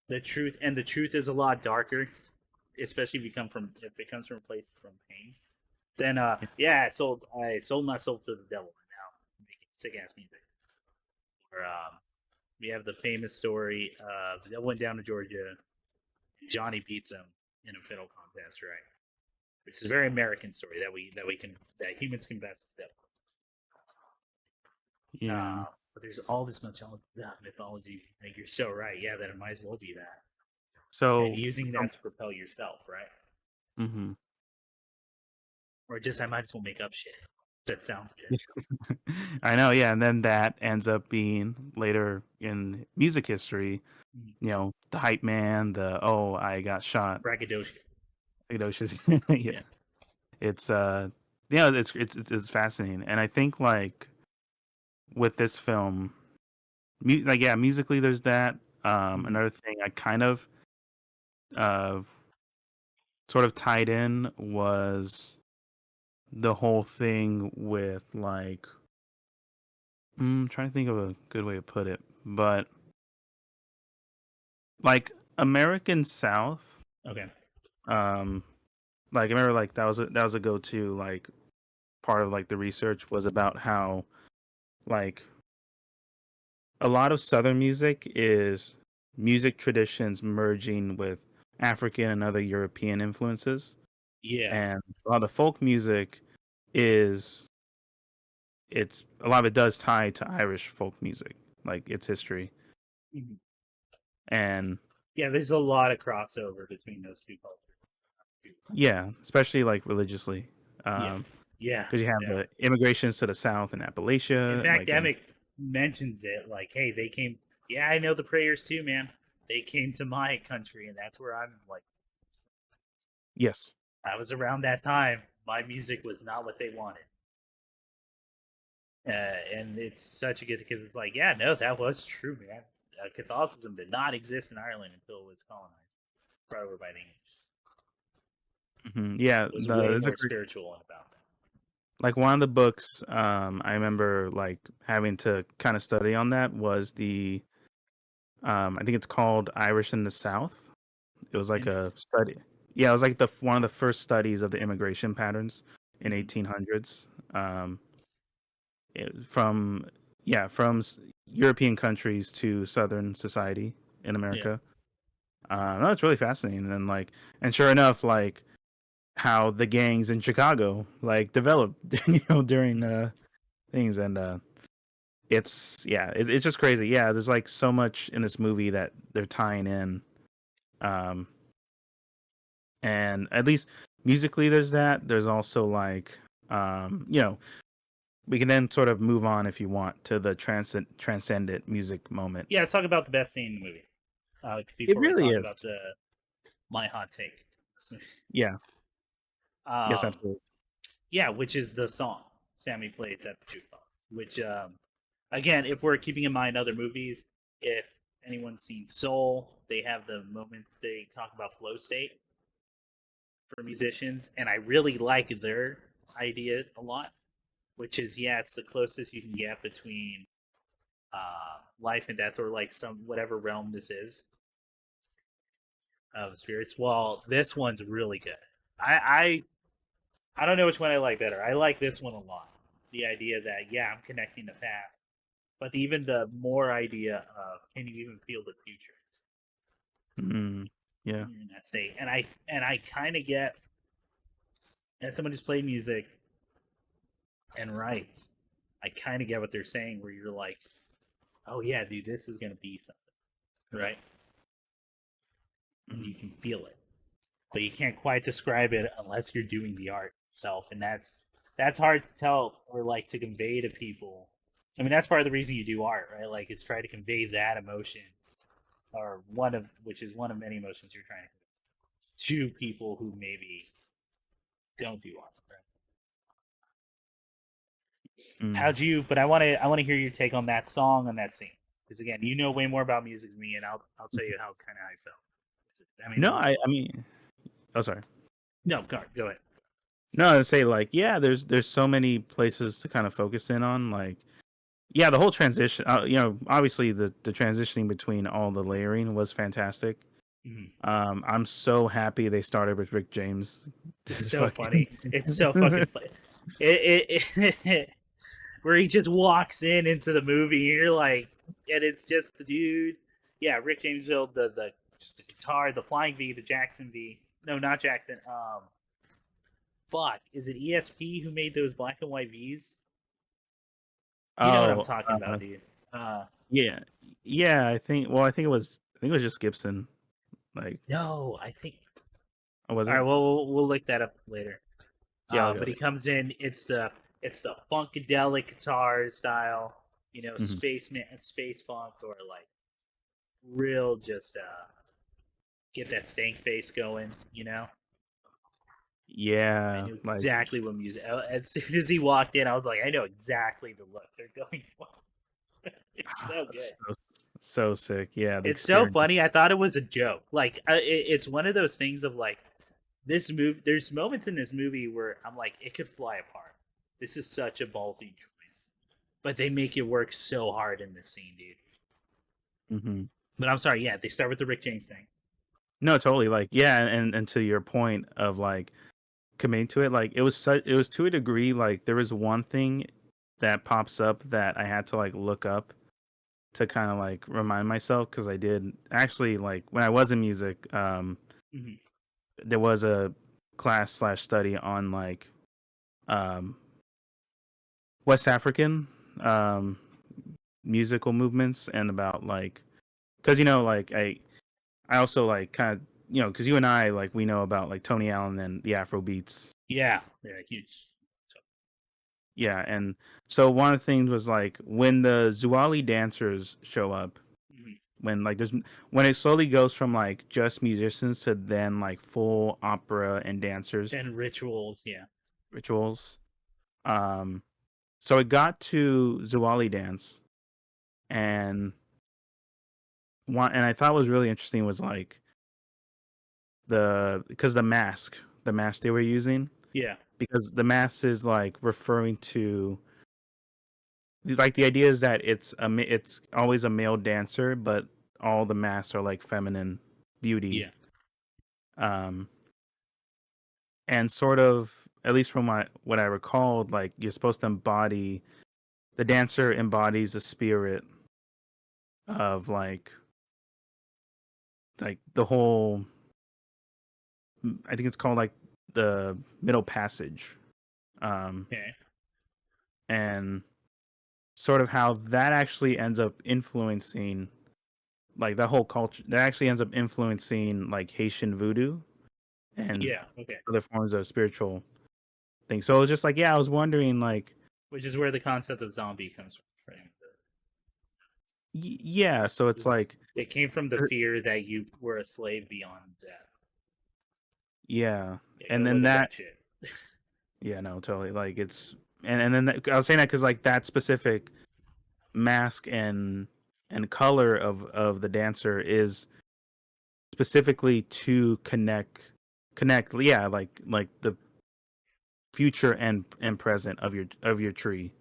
The truth is a lot darker, especially if it comes from a place from pain. Then Yeah. yeah, I sold my soul to the devil, and now I'm making sick ass music. Or we have the famous story of that went down to Georgia. Johnny beats him in a fiddle contest, right? Which is a very American story that humans can best the devil. Yeah. But there's all this mythology. Like you're so right. Yeah, that it might as well be that. And So, using that to propel yourself, right? hmm Or just I might as well make up shit. That sounds good. I know, yeah, and then that ends up being later in music history, the hype man, the oh, I got shot, Braggadocio. Theodosius. Yeah, Yeah. it's it's fascinating, and I think like with this film, like yeah, musically there's that. Mhm. Another thing I kind of uh sort of tied in was the whole thing with like trying to think of a good way to put it, but like American South, Okay. um, like I remember like that was a go to like part of like the research was about how like a lot of Southern music is music traditions merging with African and other European influences, Yeah. and a lot of the folk music is it's a lot of it does tie to Irish folk music, like its history, Mhm. and Yeah, there's a lot of crossover between those two cultures. yeah, especially like religiously. Yeah. Um, Yeah. because you have Yeah. the immigrations to the South in In Appalachia, fact, like in Emmett mentions it like, hey, they came. Yeah, I know the prayers too, man. They came to my country, and that's where I'm like, yes, I was around that time. My music was not what they wanted. And it's such a good because it's like, yeah, no, that was true, man. Catholicism did not exist in Ireland until it was colonized, brought over by the English. yeah. It was way There's a more great, spiritual about that. like one of the books I remember like having to kind of study on that was the I think it's called Irish in the South. It was like a Interesting. study. Yeah, it was like the one of the first studies of the immigration patterns in Mm-hmm. 1800s. From European countries to Southern society in Yeah. America. No, it's really fascinating. And like, and sure enough, like how the gangs in Chicago like developed, during things, and it's just crazy. Yeah, there's like so much in this movie that they're tying in, um, and at least musically, there's that. There's also like, we can then sort of move on if you want to the transcendent music moment. Yeah, let's talk about the best scene in the movie It before we really talk is. about the my hot take. Yeah. Yes, Um, absolutely. yeah, which is the song Sammy plays at the jukebox. Which, again, if we're keeping in mind other movies, if anyone's seen Soul, they have the moment they talk about flow state for musicians, and I really like their idea a lot. Which is, yeah, it's the closest you can get between life and death, or like some whatever realm this is of spirits. Well, this one's really good. I don't know which one I like better. I like this one a lot. The idea that yeah, I'm connecting the past, but even the more idea of can you even feel the future Mm, yeah. when you're in that state? And I kind of get as someone who's played music and writes, I kind of get what they're saying. Where you're like, oh yeah, dude, this is gonna be something, right? And you Mm, can feel it, but you can't quite describe it unless you're doing the art itself, and that's hard to tell or like to convey to people. I mean, that's part of the reason you do art, right? Like, it's try to convey that emotion, or one of which is one of many emotions you're trying to people who maybe don't do art. Right? mm. How'd you? But I want to hear your take on that song on that scene, because again, you know way more about music than me, and I'll tell you how kind of I felt. I mean, No, I mean, oh, sorry. no, go ahead. No, I'd say like, yeah, there's so many places to kind of focus in on. Like, yeah, the whole transition. Obviously the transitioning between all the layering was fantastic. Mhm. I'm so happy they started with Rick James. It's Just so fucking. funny. It's so fucking funny. It where he just walks into the movie, and you're like, and it's just the dude. Yeah, Rick James built the just the guitar, the flying V, the Jackson V. No, not Jackson. Fuck, is it ESP who made those black and white Vs? You know what I'm Oh, talking about, dude. Uh, yeah, yeah. I think. Well, I think it was just Gibson. Like, no, I think. oh, was All right, it? well, we'll look that up later. Yeah, I'll go. But he comes in. It's the funkadelic guitar style, Hmm. space funk, or like real just get that stank face going. I Yeah, knew like exactly what music. As soon as he walked in, I was like, I know exactly the look they're going for. It's so good. so, so sick. Yeah, the It's so experience. funny. I thought it was a joke. Like it's one of those things of like this movie. There's moments in this movie where I'm like, it could fly apart. This is such a ballsy choice, but they make it work so hard in this scene, dude. Hmm. But I'm sorry, yeah, they start with the Rick James thing. No, totally. Like, yeah, and to your point of like committing to it, like it was to a degree. Like, there was one thing that pops up that I had to like look up to kind of like remind myself because I did actually like when I was in music. Hmm. There was a class/study on like um, West African um, musical movements and about like because like I also like kind of because you and I like we know about like Tony Allen and the Afro beats. Yeah, they're huge. So, Yeah, and so one of the things was like when the Zuali dancers show up, mhm. when it slowly goes from like just musicians to then like full opera and dancers And rituals, yeah, rituals. Um, so it got to Zuali dance, and and I thought was really interesting was like because the mask they were using yeah, because the mask is like referring to like the idea is that it's always a male dancer, but all the masks are like feminine beauty. yeah, Um, and sort of at least from what I recalled, like you're supposed to embody the dancer embodies the spirit of like the whole I think it's called like the middle passage. Um, okay, and sort of how that actually ends up influencing like the whole culture that actually ends up influencing like Haitian voodoo and yeah, okay. other forms of spiritual things. So it was just like, yeah, I was wondering like Which is where the concept of zombie comes from. yeah, so it's like It came from the er, fear that you were a slave beyond death. yeah. Yeah, And go then look at that that shit. yeah, no, totally like it's and then I was saying that cuz like that specific mask and color of the dancer is specifically to connect yeah like the future and present of your tree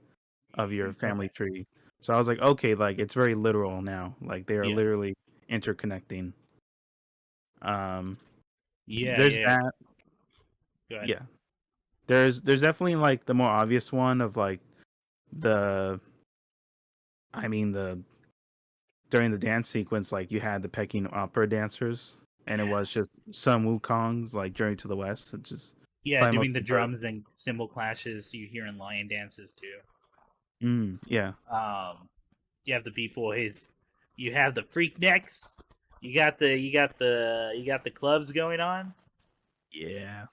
of your family Okay. tree. So I was like, okay, like it's very literal now. Like they are Yeah. literally interconnecting. Um, Yeah, there's yeah. that. Go ahead. Yeah. There's definitely like the more obvious one of like the I mean the during the dance sequence, like you had the Peking opera dancers, and it was Yes. just Sun Wukong's like Journey to the West, which is Yeah, probably doing most the people. drums and cymbal clashes you hear in lion dances too. Yeah, You have the people. You have the freak necks. You got the clubs going on. yeah,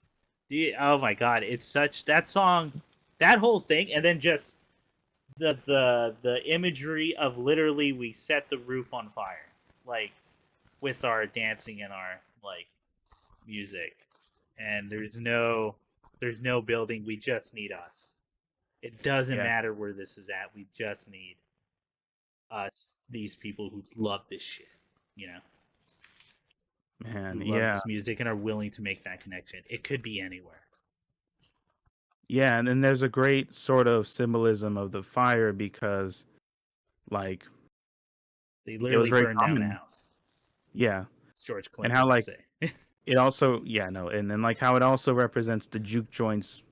Oh my god, it's such that song, that whole thing, and then just the imagery of literally we set the roof on fire, like with our dancing and our like music, and there's no building. We just need us. It doesn't yeah, matter where this is at. We just need us, these people who love this shit, you know, man, who love yeah, this music and are willing to make that connection. It could be anywhere. yeah. And then there's a great sort of symbolism of the fire because like They it was literally very burned down a common. house. Yeah, As George and Clinton how would like say. it also and then like how it also represents the juke joints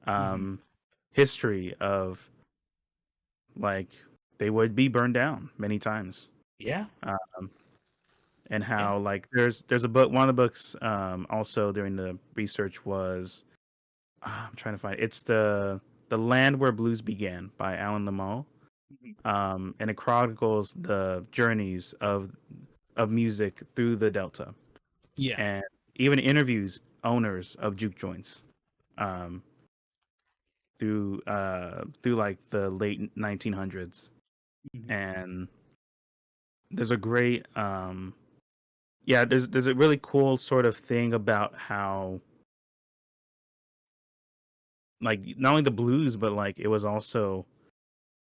Mm-hmm. um history of like they would be burned down many times. Yeah, Um, and yeah, how like there's a book, one of the books also during the research was I'm trying to find it. It's the Land Where Blues Began by Alan Lamont. mhm, And it chronicles the journeys of music through the Delta, yeah, and even interviews owners of juke joints um, through like the late 1900s. mhm. And there's a great yeah, there's a really cool sort of thing about how like not only the blues, but like it was also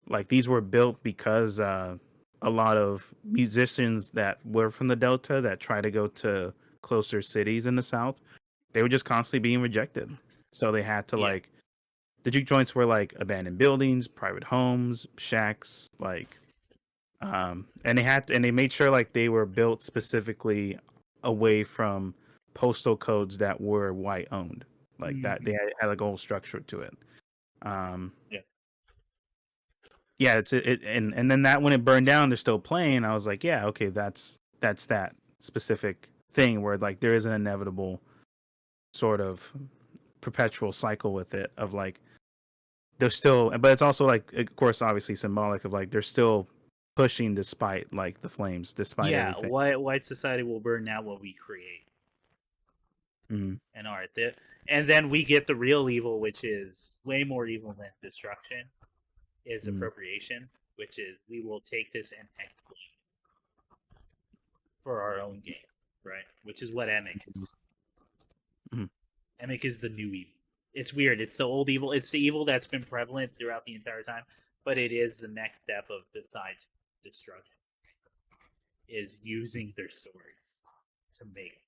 like these were built because a lot of musicians that were from the Delta that try to go to closer cities in the South, they were just constantly being rejected. So they had to Yeah, like the juke joints were like abandoned buildings, private homes, shacks, like and they made sure like they were built specifically away from postal codes that were white owned. Like that they mhm, had like a whole structure to it. Um yeah, yeah, and then that when it burned down, they're still playing. I was like, yeah, okay, that's that specific thing where like there is an inevitable sort of perpetual cycle with it of like they're still, but it's also like of course obviously symbolic of like they're still pushing despite like the flames, despite yeah. everything. White society will burn out what we create Mhm. and art. And then we get the real evil, which is way more evil than destruction, is Mhm. appropriation, which is we will take this and exploit for our own gain, right? Which is what Emic is. Mhm. Emic is the new evil. It's weird. It's the old evil. It's the evil that's been prevalent throughout the entire time, but it is the next step of besides destruction. Is using their stories to make,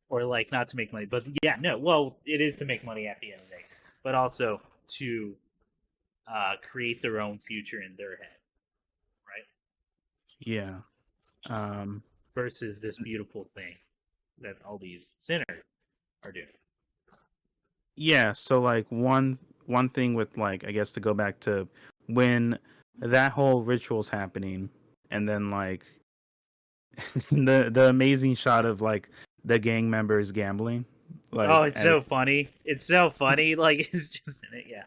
or like not to make money, but yeah, no. Well, it is to make money at the end of the day, but also to create their own future in their head, right? Yeah. Um Versus this beautiful thing that all these sinners are doing. yeah, so like one thing with like I guess to go back to when that whole ritual's happening and then like the amazing shot of like the gang members gambling Oh, like it's so funny. It's so funny. Like it's just in it. Yeah.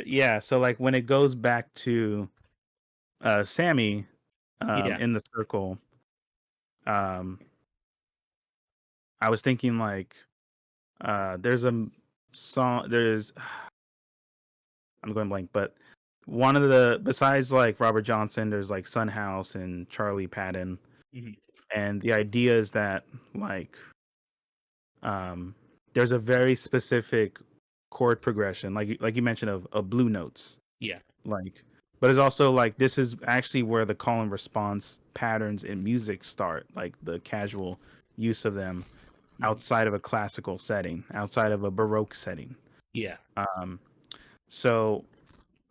yeah, so like when it goes back to Sammy Yeah. in the circle, um I was thinking like there's a song there's I'm going blank, but one of the besides like Robert Johnson, there's like Son House and Charlie Patton, Mhm. and the idea is that like um, there's a very specific chord progression, like you mentioned of blue notes, Yeah. like, but it's also like this is actually where the call and response patterns in music start, like the casual use of them Mhm. outside of a classical setting, outside of a Baroque setting. Yeah. Um, so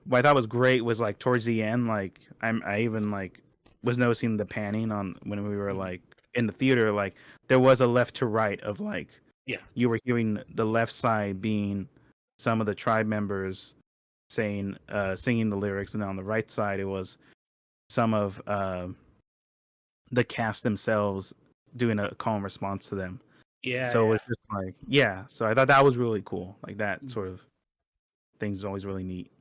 what I thought was great was like towards the end, like I even like was noticing the panning on when we were Mhm. like in the theater, like there was a left to right of like Yeah. you were hearing the left side being some of the tribe members saying singing the lyrics, and on the right side it was some of the cast themselves doing a call and response to them. Yeah, So it yeah. was just like, yeah. So I thought that was really cool. Like that Mhm. sort of thing's always really neat.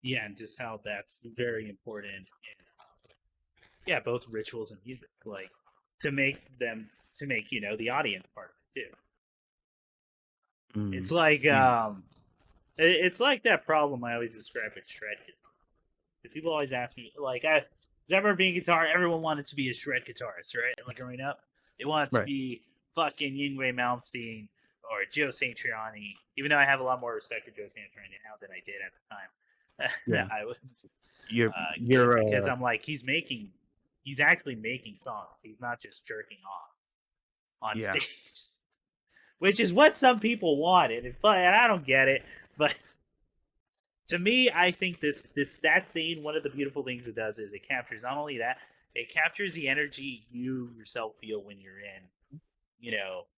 Yeah, and just how that's very important in yeah, both rituals and music, like to make them to make, the audience part of it too. It's Mm. like Yeah. it's like that problem I always describe with shred guitar. Because people always ask me, like, was ever being a guitar, everyone wanted to be a shred guitarist, right? Like growing up, they wanted to Right. be fucking Yngwie Malmsteen or Joe Satriani. Even though I have a lot more respect for Joe Satriani now than I did at the time, Yeah. I would You're get it you're because I'm like, he's actually making songs. He's not just jerking off on yeah. stage, which is what some people wanted, and I don't get it, but to me, I think that scene, one of the beautiful things it does is it captures not only that, it captures the energy you yourself feel when you're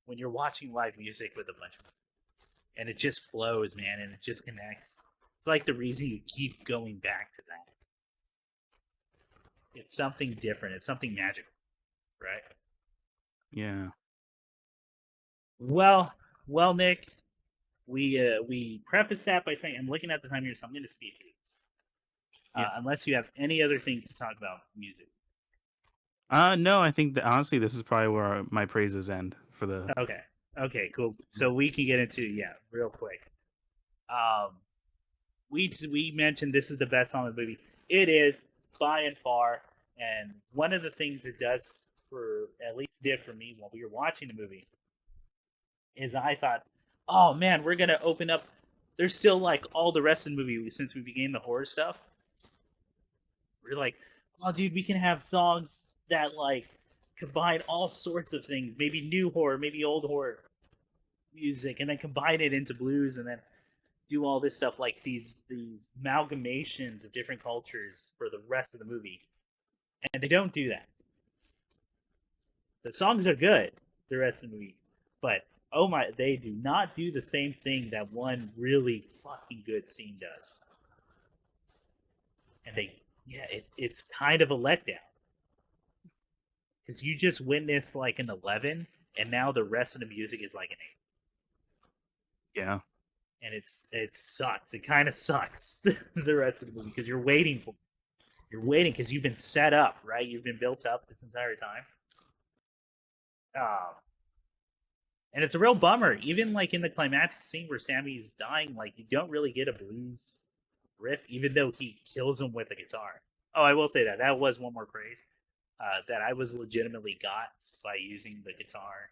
when you're watching live music with a bunch of people. And it just flows, man, and it just connects. It's like the reason you keep going back to that. It's something different. It's something magical, right? Yeah. Well, Nick, we preface that by saying I'm looking at the time here, so I'm going to speed through this. Yeah. Unless you have any other things to talk about music. No, I think that honestly, this is probably where my praises end for the. Okay. Okay. Cool. So we can get into real quick. Um, we mentioned this is the best song in the movie. It is by and far, and one of the things it does for at least did for me while we were watching the movie is I thought, oh man, we're gonna open up. There's still like all the rest of the movie since we began the horror stuff. We're like, oh dude, we can have songs that like combine all sorts of things, maybe new horror, maybe old horror music, and then combine it into blues, and then do all this stuff like these amalgamations of different cultures for the rest of the movie. And they don't do that. The songs are good, the rest of the movie, but oh my, they do not do the same thing that one really fucking good scene does. And it's kind of a letdown because you just witnessed like an 11, and now the rest of the music is like an 8. Yeah. And it sucks. It kind of sucks the rest of the movie because you're waiting because you've been set up, right? You've been built up this entire time. And it's a real bummer. Even like in the climactic scene where Sammy's dying, like you don't really get a blues riff, even though he kills him with a guitar. Oh, I will say that was one more praise that I was legitimately got by using the guitar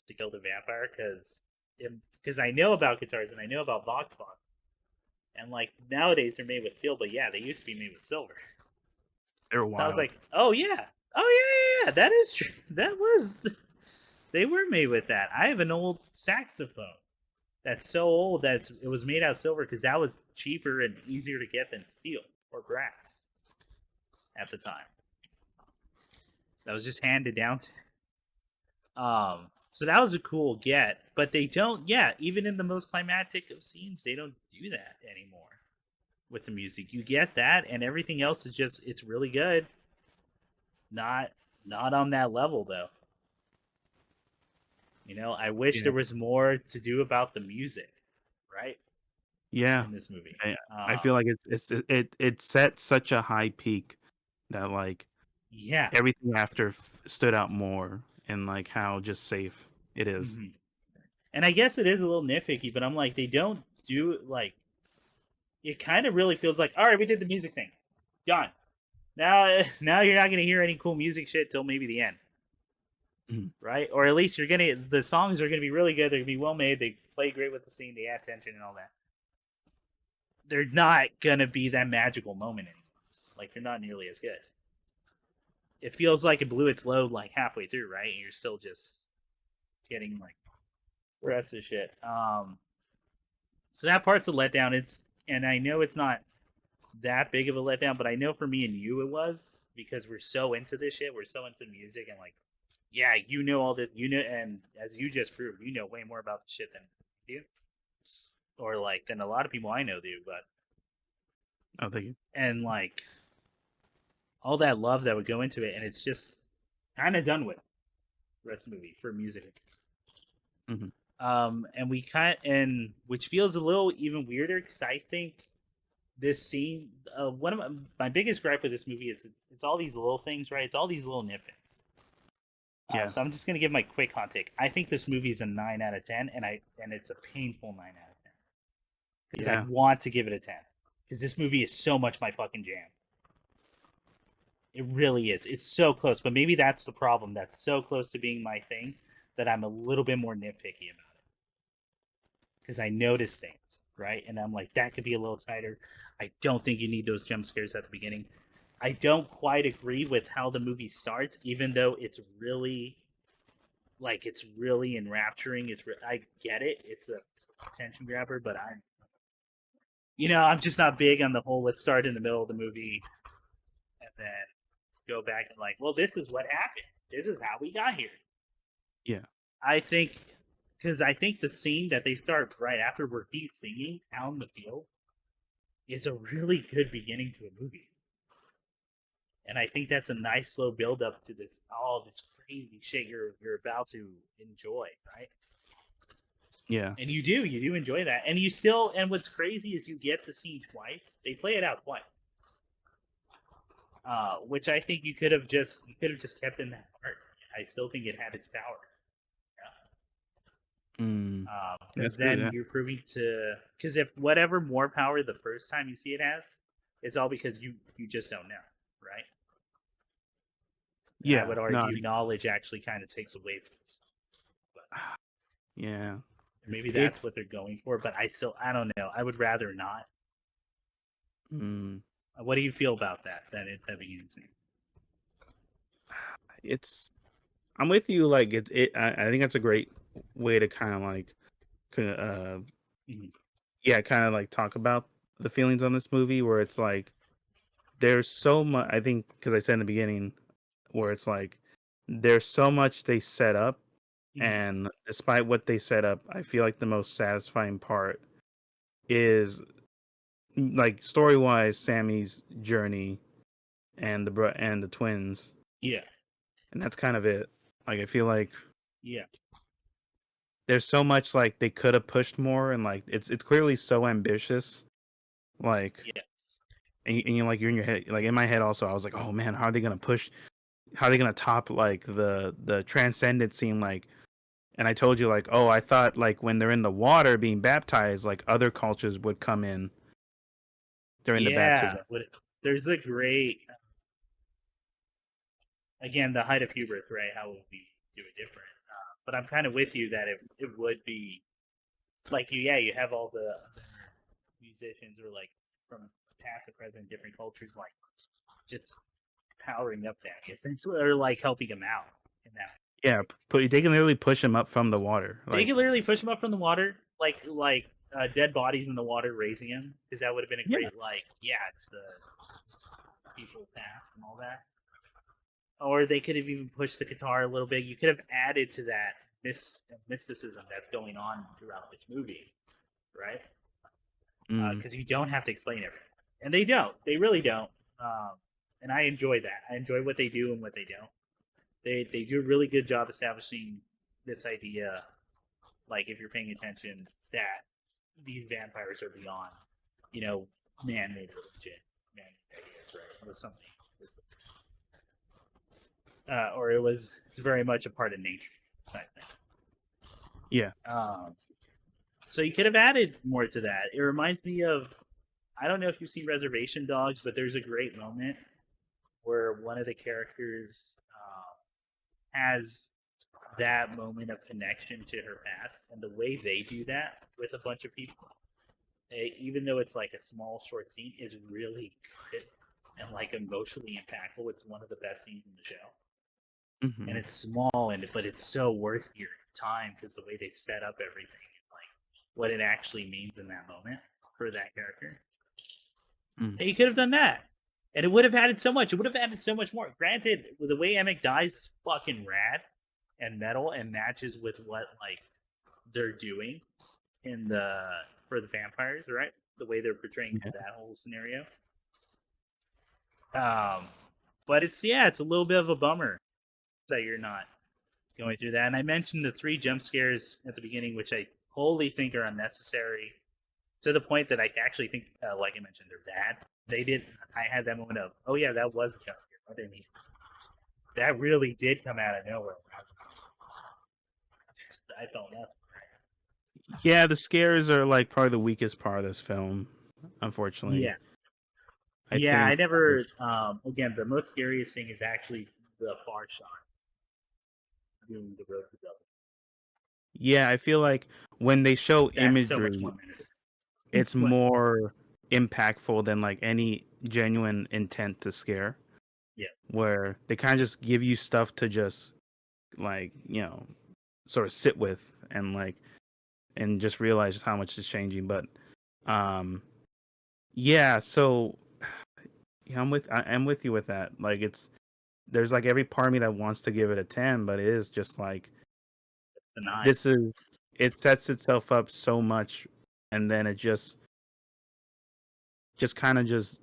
to kill the vampire because I know about guitars and I know about Vox Box. And like nowadays they're made with steel, but yeah, they used to be made with silver. They're wild. I was like, oh yeah, that is true. They were made with that. I have an old saxophone that's so old that it was made out of silver because that was cheaper and easier to get than steel or brass at the time. That was just handed down to. So that was a cool get, but they don't. Yeah, even in the most climactic of scenes, they don't do that anymore with the music. You get that, and everything else is it's really good. Not on that level though. I wish there was more to do about the music, right? Yeah. In this movie, I feel like it set such a high peak that like yeah, everything after stood out more, and like how just safe it is. mm-hmm. And I guess it is a little nitpicky, but I'm like, they don't do like. It kind of really feels like, all right, we did the music thing, done. Now you're not gonna hear any cool music shit till maybe the end, right? Or at least the songs are gonna be really good. They're gonna be well made. They play great with the scene. They add tension and all that. They're not gonna be that magical moment anymore. Like they're not nearly as good. It feels like it blew its load like halfway through, right? And you're still just getting like the rest of the shit. So that part's a letdown. And I know it's not that big of a letdown, but I know for me and you it was because we're so into this shit. We're so into music and like yeah, you know all this, you know, and as you just proved, you know way more about the shit than you do, or like than a lot of people I know do. But Oh, thank you. and like all that love that would go into it, and it's just kind of done with the rest of the movie for music. Hmm. And we kind and which feels a little even weirder because I think this scene, one of my biggest gripe with this movie is it's all these little things, right? It's all these little nitpicks. Yeah. So I'm just gonna give my quick hot take. I think this movie is a 9 out of 10, and it's a painful 9 out of 10 because I Yeah. want to give it a 10 because this movie is so much my fucking jam. It really is. It's so close, but maybe that's the problem. That's so close to being my thing that I'm a little bit more nitpicky about it because I notice things, right? And I'm like, that could be a little tighter. I don't think you need those jump scares at the beginning. I don't quite agree with how the movie starts, even though it's really enrapturing. I get it. It's a attention grabber, but I'm just not big on the whole let's start in the middle of the movie and then go back and like, well, this is what happened. This is how we got here. Yeah. I think because I think the scene that they start right after where he's singing out in the field is a really good beginning to a movie. And I think that's a nice slow build up to this crazy shit you're about to enjoy, right? Yeah. And you do enjoy that. And what's crazy is you get the scene twice. They play it out twice. Which I think you could have just kept in that part. I still think it had its power. Mm. Because That's good. then you're proving because if whatever more power the first time you see it has, it's all because you just don't know, right? And Yeah. I would argue knowledge actually kind of takes away from this. But Yeah. maybe that's what they're going for, but I don't know. I would rather not. Mm. What do you feel about that beginning scene? I'm with you. Like I think that's a great way to kind of like, Mhm. yeah, kind of like talk about the feelings on this movie where it's like there's so much. I think because I said in the beginning where it's like there's so much they set up, Mhm. and despite what they set up, I feel like the most satisfying part is like story wise, Sammy's journey and the twins, Yeah. and that's kind of it. Like I feel like Yeah. there's so much like they could have pushed more, and like it's clearly so ambitious. Like, Yeah. and you like you're in your head, like in my head also, I was like, oh man, how are they gonna push? How are they gonna top like the transcendent scene? Like, and I told you like, oh, I thought like when they're in the water being baptized, like other cultures would come in during the Yeah. baptism. There's a great again the height of hubris, right? How would we do it different? But I'm kind of with you that it would be like you have all the other musicians or like from past and present different cultures like just powering up that essentially or like helping them out in that. Yeah, they can literally push him up from the water. They Like, could literally push him up from the water like dead bodies in the water raising him because that would have been a yeah, great it's the people past and all that. Or they could have even pushed the guitar a little bit. You could have added to that mysticism that's going on throughout this movie, right? Because you don't have to explain everything, and they don't. They really don't. And I enjoy that. I enjoy what they do and what they don't. They do a really good job establishing this idea, like if you're paying attention, that these vampires are beyond, man-made religion, man-made ideas, right? It was something, or it's very much a part of nature, type thing. yeah. So you could have added more to that. It reminds me of, I don't know if you've seen Reservation Dogs, but there's a great moment where one of the characters has that moment of connection to her past, and the way they do that with a bunch of people, even though it's like a small short scene, is really good and like emotionally impactful. It's one of the best scenes in the show. Mm-hmm. And it's small, but it's so worth your time because the way they set up everything, and like what it actually means in that moment for that character. Mm. And you could have done that, and it would have added so much. It would have added so much more. Granted, the way Emmett dies is fucking rad, and metal and matches with what like they're doing in the for the vampires, right? The way they're portraying Yeah. that whole scenario. Um, but it's a little bit of a bummer that you're not going through that. And I mentioned the 3 jump scares at the beginning, which I wholly think are unnecessary to the point that I actually think, like I mentioned, they're bad. They did. I had that moment of, oh yeah, that was a jump scare. I didn't need that. Really did come out of nowhere. I felt nothing. Yeah, the scares are like probably the weakest part of this film, unfortunately. Yeah, I yeah. I think never. Again, the most scariest thing is actually the far shot doing the road to double. yeah, I feel like when they show That's so much imagery, more menacing. it's But more impactful than like any genuine intent to scare. yeah, Where they kind of just give you stuff to just like, sort of sit with and just realize just how much is changing. But um yeah, so yeah, I'm with you with that. Like there's like every part of me that wants to give it a 10, but it is just like the 9. this is it sets itself up so much, and then it just kind of just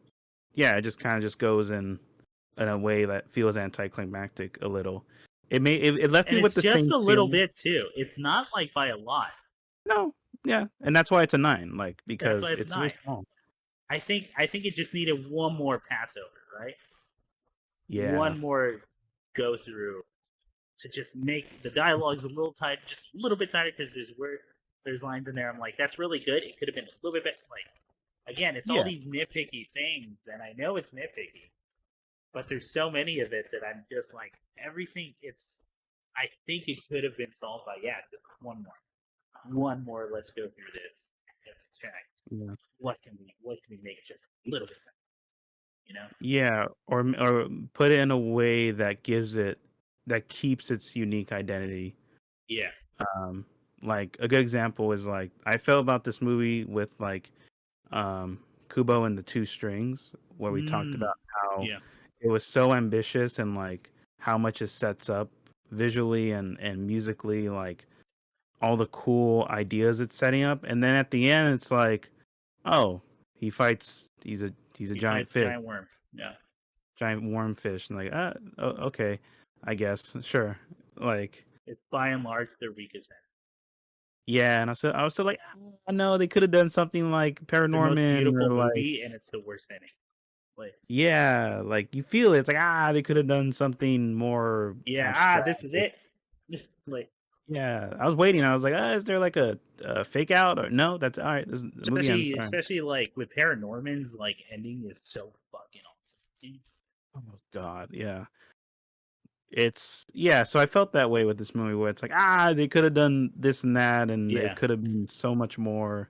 yeah, it just kind of just goes in a way that feels anticlimactic a little. It left And me with it's the just same a little feeling. bit too. It's not like by a lot. No, yeah, and that's why it's a 9, like That's because why it's it's really 9. small. I think it just needed one more pass over, right? Yeah, One more go through to just make the dialogues a little tight, just a little bit tighter because there's lines in there. I'm like, that's really good. It could have been a little bit better. Like again, it's all yeah, these nitpicky things, and I know it's nitpicky, but there's so many of it that I'm just like everything. It's I think it could have been solved by just one more. Let's go through this. Let's check yeah, what can we make just a little bit better, you know? yeah, or put it in a way that keeps its unique identity. Yeah. Um, like a good example is like I felt about this movie with like Kubo and the Two Strings, where we talked Mm. about how Yeah. it was so ambitious and like how much it sets up visually and musically, like all the cool ideas it's setting up, and then at the end it's like, oh, he's a He giant fights a fish, giant worm. Yeah. giant worm fish, and like, okay, I guess, sure, like, It's by and large their weakest end. yeah, and I was still like, no, they could have done something like It's their most Paranorman beautiful or like, movie, and it's the worst ending. Like, yeah, like you feel it. It's like they could have done something more yeah, abstract. this is it. Like, Yeah, I was waiting. I was like, is there like a fake out or no? That's all right. The movie ends. especially All right. especially like with Paranorman's like ending is so fucking awesome. Oh God, yeah. It's yeah. So I felt that way with this movie, where it's like they could have done this and that, and it Yeah. could have been so much more.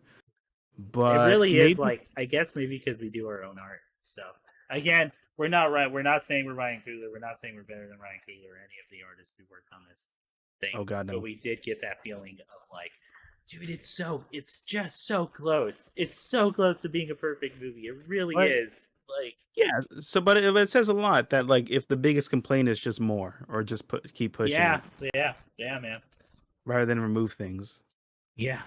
It But really is maybe like I guess maybe because we do our own art stuff. Again, we're not right. We're not saying we're Ryan Coogler. We're not saying we're better than Ryan Coogler or any of the artists who worked on this thing. oh God, But no. we did get that feeling of like, dude, it's just so close. It's so close to being a perfect movie. It really But is. Like, yeah. So, but it says a lot that like if the biggest complaint is just more or just keep pushing yeah, it yeah, man. rather than remove things. Yeah.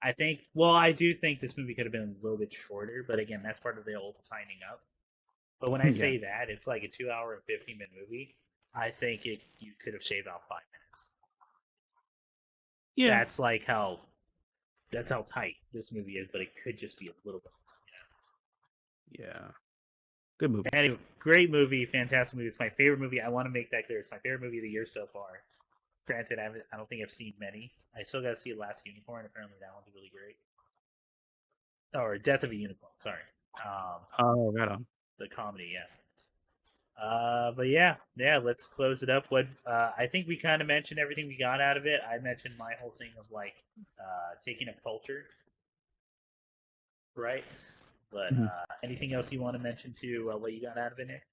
I think. Well, I do think this movie could have been a little bit shorter, but again, that's part of the old signing up. But when I Yeah. say that, it's like a 2 hour and 15-minute movie. I think you could have shaved out 5 minutes. Yeah. That's like that's how tight this movie is, but it could just be a little bit. Yeah. Good movie. Anyway, great movie, fantastic movie. It's my favorite movie. I want to make that clear. It's my favorite movie of the year so far. Granted, I don't think I've seen many. I still got to see Last Unicorn. Apparently, that one's really great. Or Death of a Unicorn. Sorry. Oh, right on. The comedy, yeah. But yeah, let's close it up. What I think we kind of mentioned everything we got out of it. I mentioned my whole thing of like taking a culture, right? But anything else you want to mention to what you got out of it, Nick?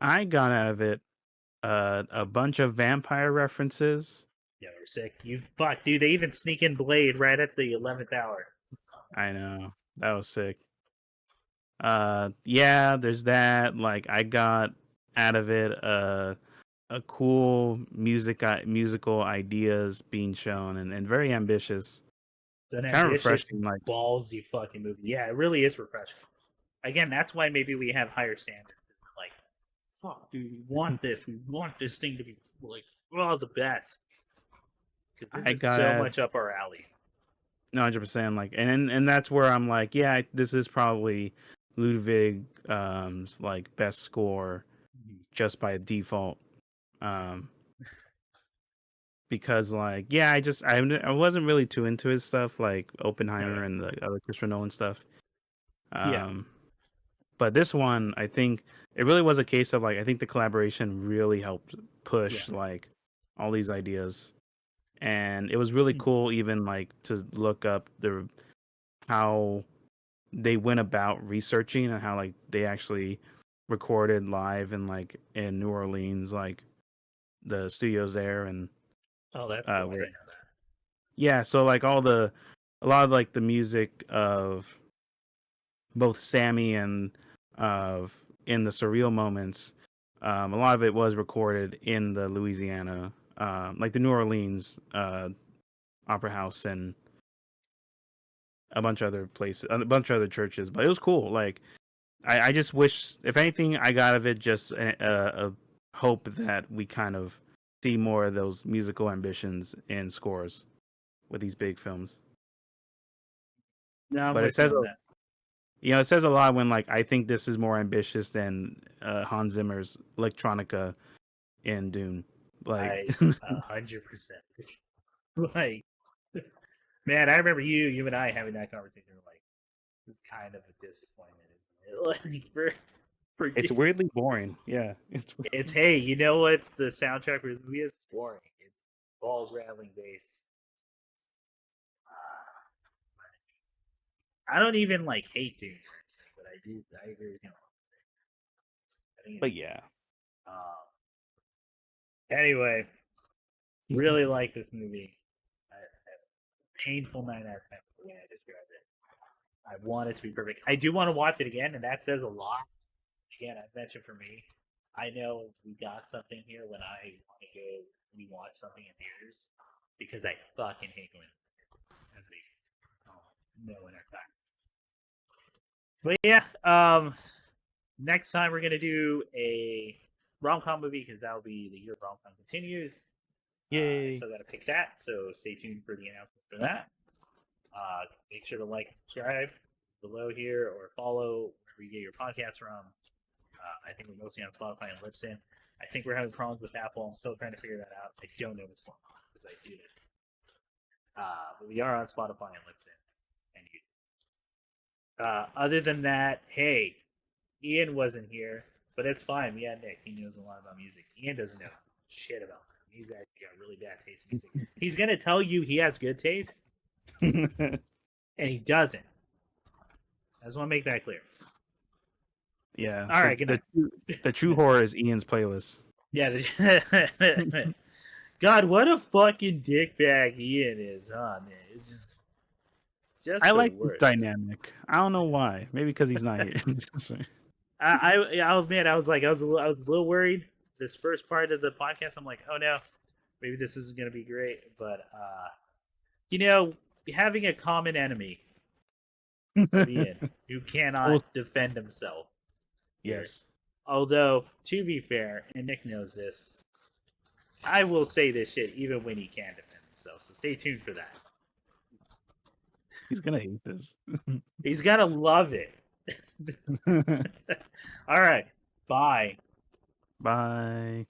I got out of it a bunch of vampire references. Yeah, we're sick. You fuck, dude. They even sneak in Blade right at the 11th hour. I know. That was sick. Yeah, there's that. Like I got out of it a cool musical ideas being shown and very ambitious. It's an Kind of ambitious, refreshing. Like ballsy fucking movie. Yeah, it really is refreshing. Again, that's why maybe we have higher standards. Like, fuck, dude, we want this. We want this thing to be like, oh, the best. Because I this is so got much up our alley. no 100%. Like, and that's where I'm like, yeah, this is probably Ludwig like best score just by default. Um, because like yeah, I wasn't really too into his stuff like Oppenheimer Okay. and the other Christopher Nolan stuff. Yeah. Um, but this one, I think it really was a case of like I think the collaboration really helped Yeah. push like all these ideas, and it was really cool even like to look up the how they went about researching and how like they actually recorded live and like in New Orleans, like the studios there and Oh, that's cool. I where didn't know that. yeah, so like a lot of like the music of both Sammy and of in the surreal moments, a lot of it was recorded in the Louisiana, like the New Orleans Opera House and a bunch of other places, a bunch of other churches. But it was cool. Like I just wish, if anything, I got out of it just a hope that we kind of see more of those musical ambitions in scores with these big films. No, I'm But it with you says on that. it says a lot when like I think this is more ambitious than Hans Zimmer's Electronica in Dune. Like, 100%. Like, man, I remember you and I having that conversation. Like, this is kind of a disappointment, isn't it? Like, for it's weirdly boring. Yeah, it's hey, you know what? The soundtrack for this movie is boring. It's balls rattling bass. I don't even like hate Dune, but I do. I agree with you. I think but it's yeah, anyway. Really like this movie. Painful 9 out of 10. Yeah, I described it. I want it to be perfect. I do want to watch it again, and that says a lot. Again, I mentioned for me, I know we got something here when I want to go rewatch something in theaters because I fucking hate going as we know in our time. But yeah, next time we're gonna do a rom com movie because that'll be the year rom com continues. I yay! still got to pick that, so stay tuned for the announcement for that. Make sure to like, subscribe below here, or follow wherever you get your podcasts from. I think we're mostly on Spotify and Libsyn. I think we're having problems with Apple. I'm still trying to figure that out. I don't know what's going on because I do it. But we are on Spotify and Libsyn and YouTube. Other than that, hey, Ian wasn't here, but it's fine. We had Nick. He knows a lot about music. Ian doesn't know shit about it. He's actually got really bad taste in music. He's gonna tell you he has good taste, and he doesn't. I just want to make that clear. Yeah. All right, good night. The true horror is Ian's playlist. Yeah. God, what a fucking dickbag Ian is, huh, man? It's just I the like this worst. dynamic. I don't know why. Maybe because he's not here. I'll admit, I was a little worried. This first part of the podcast, I'm like, oh no, maybe this isn't gonna be great. But having a common enemy, Ian, who cannot defend himself. Yes. Although, to be fair, and Nick knows this, I will say this shit even when he can defend himself. So stay tuned for that. He's gonna hate this. He's gonna love it. All right. Bye. Bye.